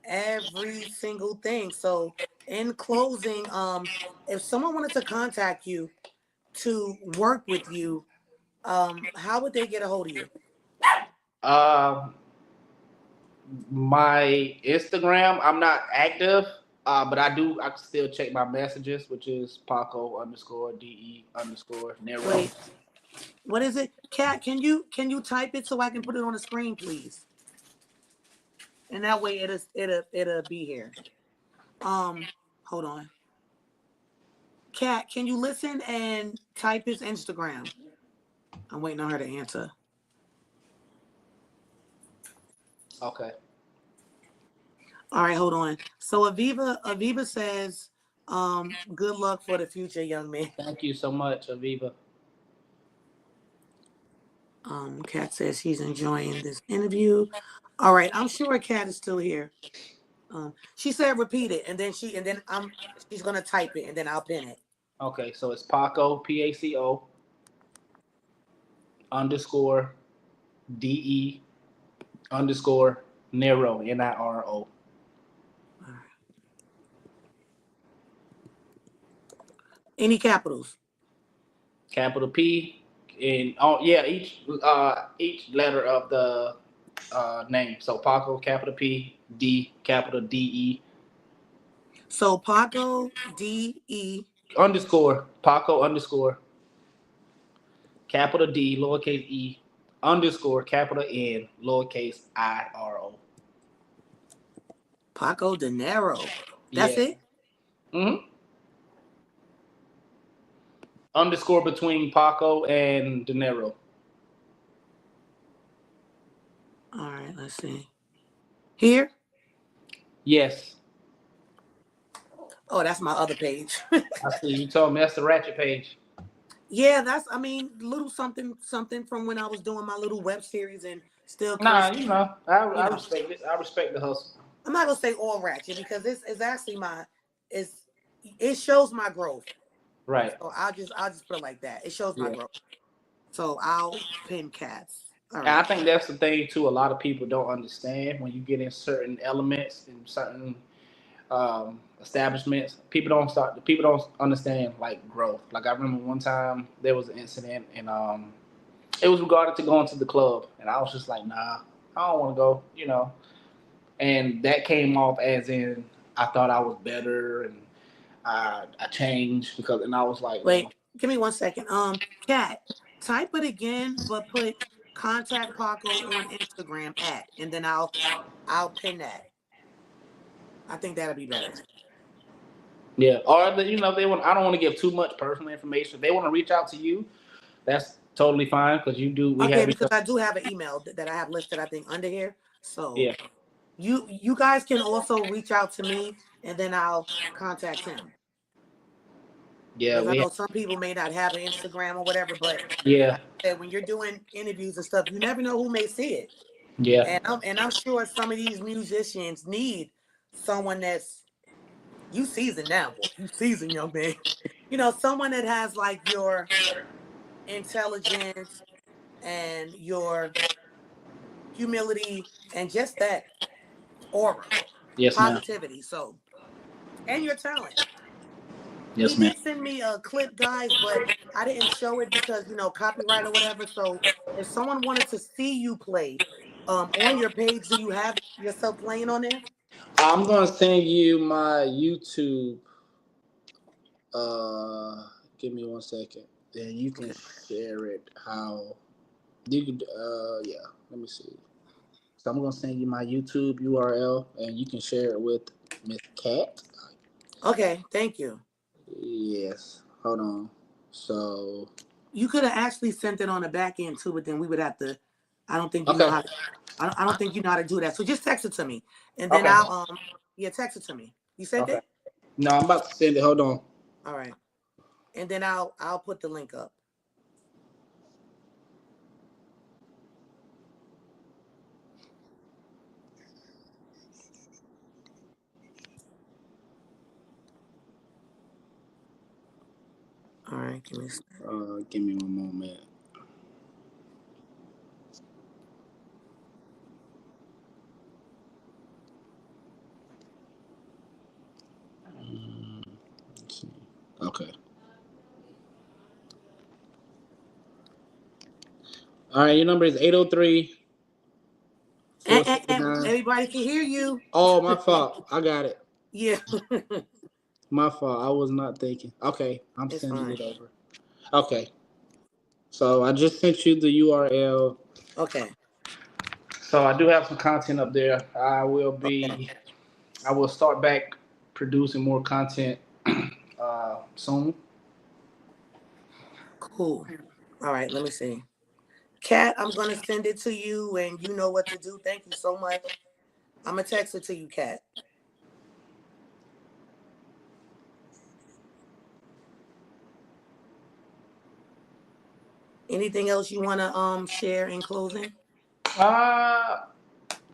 every single thing. So in closing, if someone wanted to contact you to work with you, how would they get a hold of you? Um, my Instagram, I'm not active. But I can still check my messages, which is Paco underscore DE underscore Nero. Wait, what is it? Cat, can you type it so I can put it on the screen, please? And that way it'll be here. Hold on. Cat, can you listen and type his Instagram? I'm waiting on her to answer. Okay. All right, hold on. So Aviva says, good luck for the future, young man. Thank you so much, Aviva. Kat says she's enjoying this interview. All right, I'm sure Kat is still here. She said repeat it, and then she's gonna type it, and then I'll pin it. Okay, so it's Paco Paco underscore DE underscore Nero Niro. Any capitals? Capital P and each letter of the name. So Paco capital P D capital DE So Paco DE underscore Paco underscore capital D lowercase e underscore capital N lowercase IRO. Paco De Niro. That's Yeah. it. Mm-hmm. Underscore between Paco and De Niro. All right, let's see. Here. Yes. Oh, that's my other page. I see. You told me that's the Ratchet page. Yeah, little something from when I was doing my little web series and still Nah, cursing. I You know, respect it. I respect the hustle. I'm not gonna say all ratchet because it's actually it's it shows my growth. Right. So I'll just put it like that. It shows my Yeah. growth. So I'll pin cats. All And I right. think that's the thing too. A lot of people don't understand when you get in certain elements in certain establishments. People don't understand like growth. Like I remember one time there was an incident, and it was regarding to going to the club, and I was just like, nah, I don't want to go. And that came off as in I thought I was better, and I changed and I was like, well, Wait, give me 1 second. Cat, type it again, but put contact Paco on Instagram at, and then I'll pin that. I think that'll be better. yeah. Or they want. I don't want to give too much personal information. If they want to reach out to you, that's totally fine because you do. We Okay, have each because other. I do have an email that I have listed, I think, under here. So Yeah. you guys can also reach out to me, and then I'll contact him. Yeah. Because I know some people may not have an Instagram or whatever, but Yeah. like I said, when you're doing interviews and stuff, you never know who may see it. Yeah. And I'm sure some of these musicians need someone that's you seasoned now, boy. You seasoned, young man. Someone that has like your intelligence and your humility and just that aura, Yes, ma'am. positivity. So, and your talent. He Yes, ma'am. did send me a clip, guys, but I didn't show it because copyright or whatever. So, if someone wanted to see you play, on your page, do you have yourself playing on there? I'm gonna send you my YouTube. Uh, Give me 1 second. Then you can Okay. share it. How you could? Yeah. Let me see. So I'm gonna send you my YouTube URL, and you can share it with Miss Cat. Okay. Thank you. Yes. Hold on. So You could have actually sent it on the back end too, but then we would have to. I don't think you know okay. how. I don't think you know how to do that. So just text it to me, and then Okay. yeah, text it to me. You sent Okay. it? No, I'm about to send it. Hold on. All right, and then I'll put the link up. All right, give me. Give me one moment. Let's see. Okay. All right. Your number is 803 And 469. everybody can hear you. Oh, my fault. I got it. Yeah, My fault. I was not thinking. Okay, I'm it's sending fine. it over. Okay, so I just sent you the URL. Okay, So I do have some content up there. okay, I will start back producing more content soon. cool. All right, let me see. Kat, I'm gonna send it to you, and you know what to do. Thank you so much. I'm gonna text it to you, Kat. Anything else you wanna share in closing? Uh,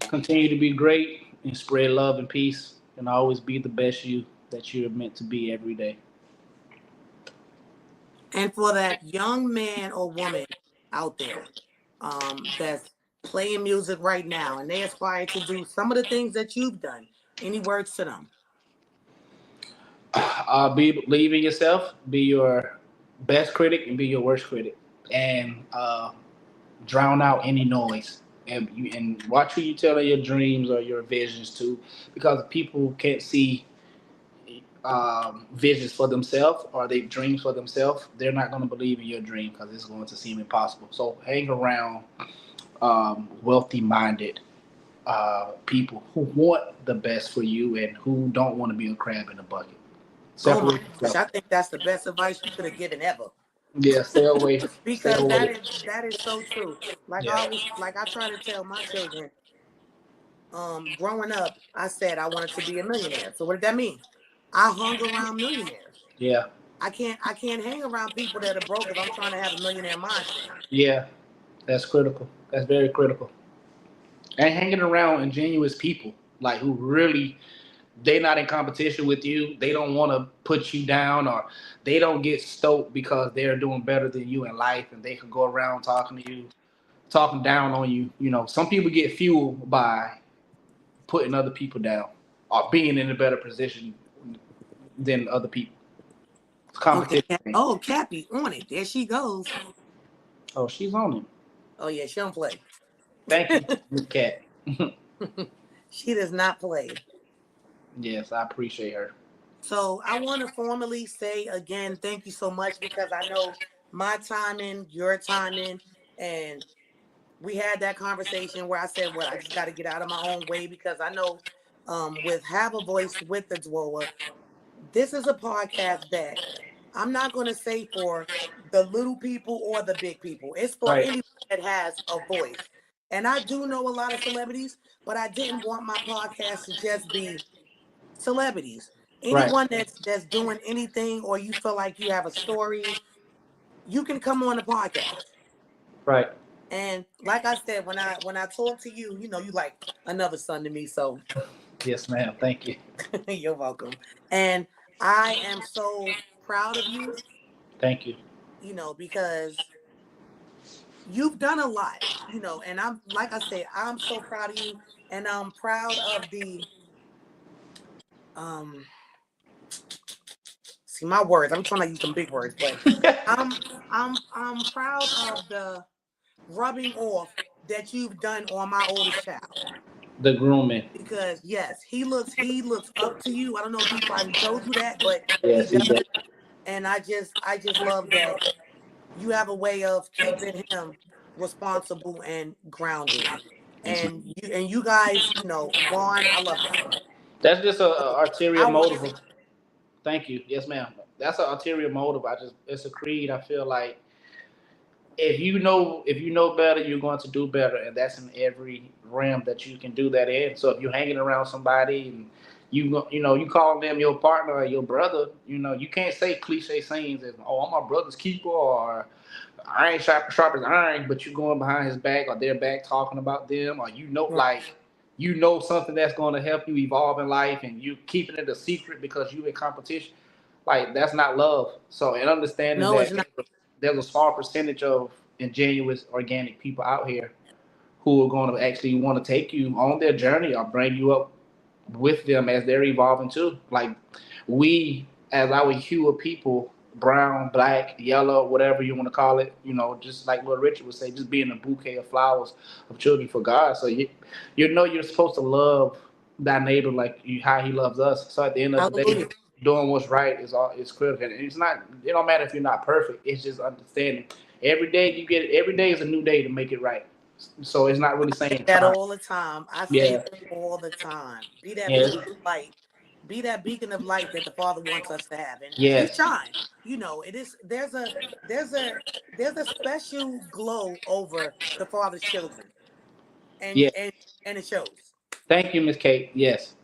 Continue to be great and spread love and peace, and always be the best you that you're meant to be every day. And for that young man or woman out there, that's playing music right now, and they aspire to do some of the things that you've done. Any words to them? Believe in yourself. Be your best critic and be your worst critic, and drown out any noise. And watch who you tell your dreams or your visions to, because people can't see visions for themselves or they dreams for themselves. They're not going to believe in your dream because it's going to seem impossible. So hang around wealthy minded people who want the best for you and who don't want to be a crab in a bucket. Oh my Separate gosh, yourself. I think that's the best advice you could have given ever. Yeah, stay Because away. that is so true. Yeah, Like I try to tell my children, growing up, I said I wanted to be a millionaire. So what did that mean? I hung around millionaires. yeah, I can't hang around people that are broke if I'm trying to have a millionaire mindset. yeah. That's critical. That's very critical. And hanging around ingenuous people, like who really they not in competition with you. They don't want to put you down, or they don't get stoked because they're doing better than you in life, and they can go around talking to you, talking down on you. You know, some people get fueled by putting other people down or being in a better position than other people. It's Okay. competition. Oh, Cappy on it. There she goes. Oh, she's on it. Oh yeah, she don't play. Thank you, Miss Cat. She does not play. Yes, I appreciate her. So I want to formally say again, thank you so much because I know my timing, your timing, and we had that conversation where I said, "What I just got to get out of my own way," because I know, with Have a Voice with the Dwoa, this is a podcast that I'm not going to say for the little people or the big people. It's for Right, anyone that has a voice. And I do know a lot of celebrities, but I didn't want my podcast to just be celebrities. right, Anyone that's doing anything or you feel like you have a story, you can come on the podcast. right. And like I said, when I talk to you, you know, you like another son to me. So Yes, ma'am. Thank you. you're welcome. And I am so proud of you, Thank you. you know, because you've done a lot, you know, and I'm like I said, I'm so proud of you, and I'm proud of the um see my words. I'm trying to use some big words, but I'm I'm proud of the rubbing off that you've done on my oldest child. The grooming. Because yes, he looks up to you. I don't know if he probably told you that, but he Yes, he does. does. And I just love that you have a way of keeping him responsible and grounded. Yes, And you guys, you know, Juan, I love y'all. that's just a So ulterior I want to motive. Thank you. Yes, ma'am. That's an ulterior motive. It's a creed. I feel like if you know better, you're going to do better, and that's in every realm that you can do that in. So if you're hanging around somebody and you know you call them your partner or your brother, you know you can't say cliche sayings as "Oh, I'm my brother's keeper" or "I ain't sharp as iron," but you going behind his back or their back talking about them, or right. you know something that's going to help you evolve in life, and you keeping it a secret because you in competition. Like that's not love. So and understanding No, it's that not. there's a small percentage of ingenuous organic people out here who are going to actually want to take you on their journey or bring you up with them as they're evolving too. Like we, as our hue of people, brown, black, yellow, whatever you want to call it, you know, just like what Richard would say, just being a bouquet of flowers of children for God. So you know you're supposed to love thy neighbor like you, how he loves us. So at the end of the day, Hallelujah. doing what's right is critical. And it's not. It don't matter if you're not perfect. It's just understanding. Every day you get. Every day is a new day to make it right. So it's not really Say saying that try. all the time. I say Yeah. that all the time. Be that Yeah. beacon of light. Be that beacon of light that the Father wants us to have. And we Yes. shine. You know, it is there's a there's a special glow over the Father's children. And Yeah. and and it shows. Thank you, Miss Kate. Yes.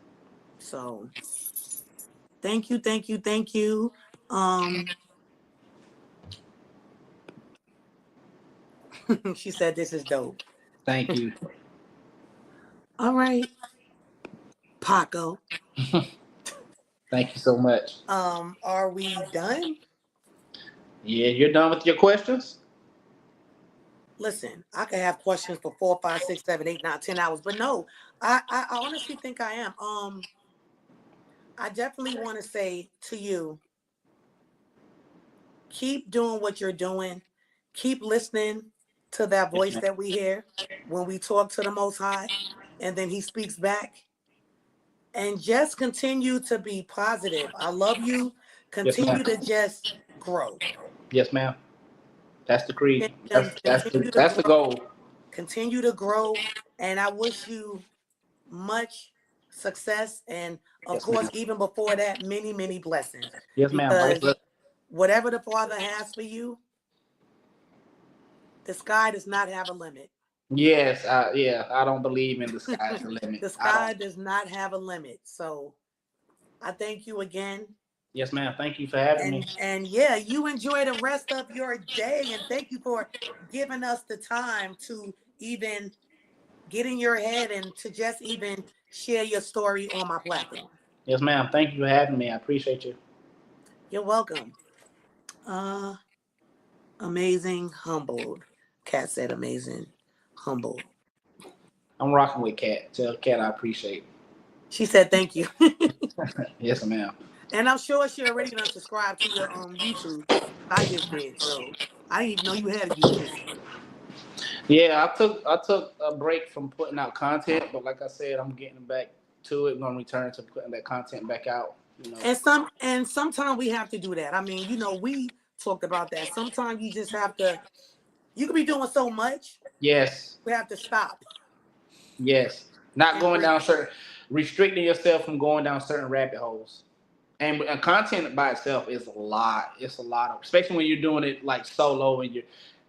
So thank you, thank you, thank you. Um she said this is dope. Thank you. All right, Paco. Thank you so much. Are we done? Yeah, you're done with your questions? Listen, I could have questions for 4, 5, 6, 7, 8, 9, 10 hours, but no, I honestly think I am. I definitely want to say to you, keep doing what you're doing. Keep listening to that Yes, voice ma'am. that we hear when we talk to the Most High, and then He speaks back. And just continue to be positive. I love you. Yes, ma'am. Continue to just grow. Yes, ma'am. That's the creed. Continue to That's the grow. goal. Continue to grow. And I wish you much success, and of Yes, course ma'am. even before that, many many blessings, Yes, ma'am. because whatever the Father has for you, the sky does not have a limit. Yes, yeah. I don't believe in the sky's the limit. The I don't. sky does not have a limit. So I thank you again. Yes, ma'am. Thank you for having me. And yeah, you enjoy the rest of your day, and thank you for giving us the time to even get in your head and to just even share your story on my platform. Yes, ma'am. Thank you for having me. I appreciate you. You're welcome. uh Amazing, humbled. Cat said amazing, humbled. I'm rocking with Cat. Tell Cat I appreciate. She said thank you. Yes, ma'am. And I'm sure she already done subscribed to your YouTube. I just did. So I didn't even know you had a YouTube. Yeah, I took a break from putting out content, but like I said, I'm getting back to it. I'm gonna return to putting that content back out. You know. And sometimes we have to do that. I mean, we talked about that. Sometimes you just have to, you could be doing so much, Yes. we have to stop Yes. Not and going breathe. down certain, restricting yourself from going down certain rabbit holes. And content by itself is a lot. It's a lot of, especially when you're doing it like solo and your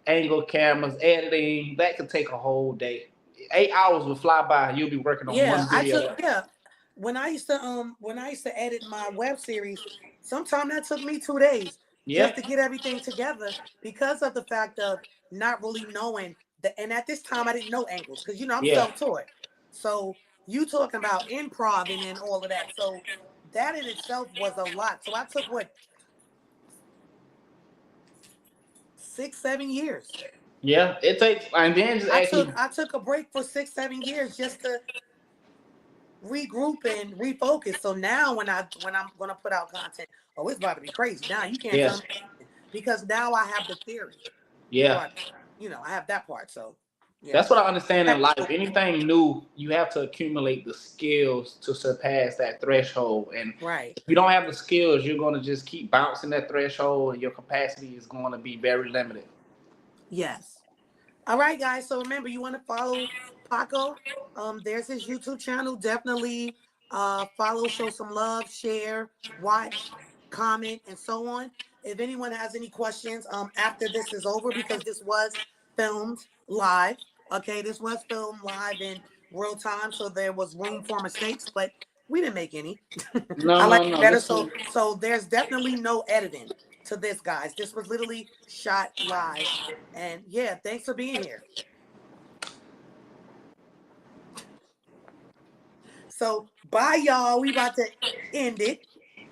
angle cameras, editing. That could take a whole day. 8 hours will fly by. You'll be working on Yeah, one video. when I used to edit my web series, sometimes that took me 2 days just to Yep. get everything together, because of the fact of not really knowing the, and at this time I didn't know angles, because I'm Yeah. self-taught. So you talking about improv and all of that. So that in itself was a lot. So I took what, 6, 7 years. Yeah. It takes, and then just I took actually, I took a break for 6, 7 years just to regroup and refocus. So now when I'm gonna put out content, oh, it's about to be crazy. Now you can't tell yes. me, because now I have the theory before Yeah. I have that part. So yeah. That's what I understand in life. Anything new, you have to accumulate the skills to surpass that threshold. And Right. if you don't have the skills, you're going to just keep bouncing that threshold, and your capacity is going to be very limited. Yes. All right, guys. So remember, you want to follow Paco. There's his YouTube channel. Definitely follow, show some love, share, watch, comment, and so on. If anyone has any questions, after this is over, because this was filmed live. Okay, this was filmed live in real time, so there was room for mistakes, but we didn't make any. No, I like no, it no. better. This So is, so there's definitely no editing to this, guys. This was literally shot live. And yeah, thanks for being here. So bye, y'all. We about to end it.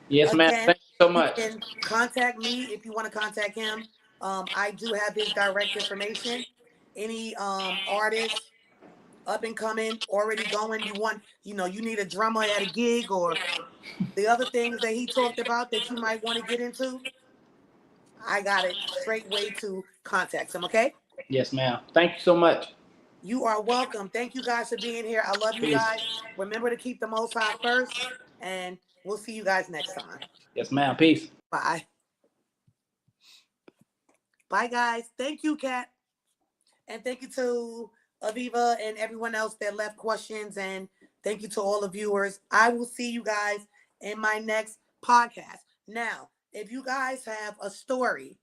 yes, ma'am. Again, Thank you so you much. can contact me if you want to contact him. I do have his direct information. Any artists up and coming, already going, you need a drummer at a gig, or the other things that he talked about that you might want to get into, I got it straight way to contact him. Okay. Yes, ma'am. Thank you so much. You are welcome. Thank you guys for being here. I love you Peace. guys. Remember to keep the Most High first, and we'll see you guys next time. Yes, ma'am. Peace. Bye. Bye, guys. Thank you, Kat. And thank you to Aviva and everyone else that left questions. And thank you to all the viewers. I will see you guys in my next podcast. Now, if you guys have a story,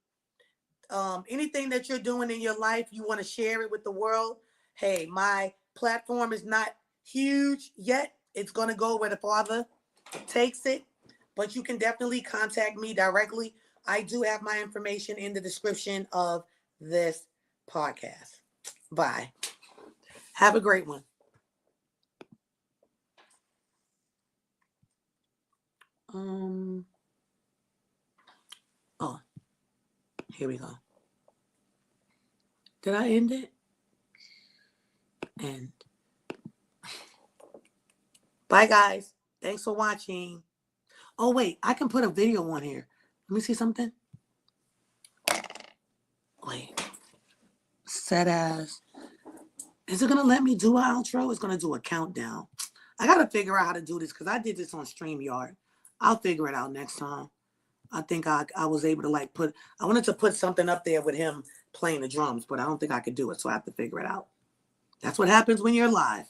anything that you're doing in your life, you want to share it with the world, hey, my platform is not huge yet. It's going to go where the Father takes it, but you can definitely contact me directly. I do have my information in the description of this podcast. Bye. Have a great one. Oh, here we go. Did I end it? And bye, guys. Thanks for watching. Oh, wait, I can put a video on here. Let me see something. Wait. Set as. Is it going to let me do an outro? It's going to do a countdown. I got to figure out how to do this because I did this on StreamYard. I'll figure it out next time. I think I was able to I wanted to put something up there with him playing the drums, but I don't think I could do it. So I have to figure it out. That's what happens when you're live.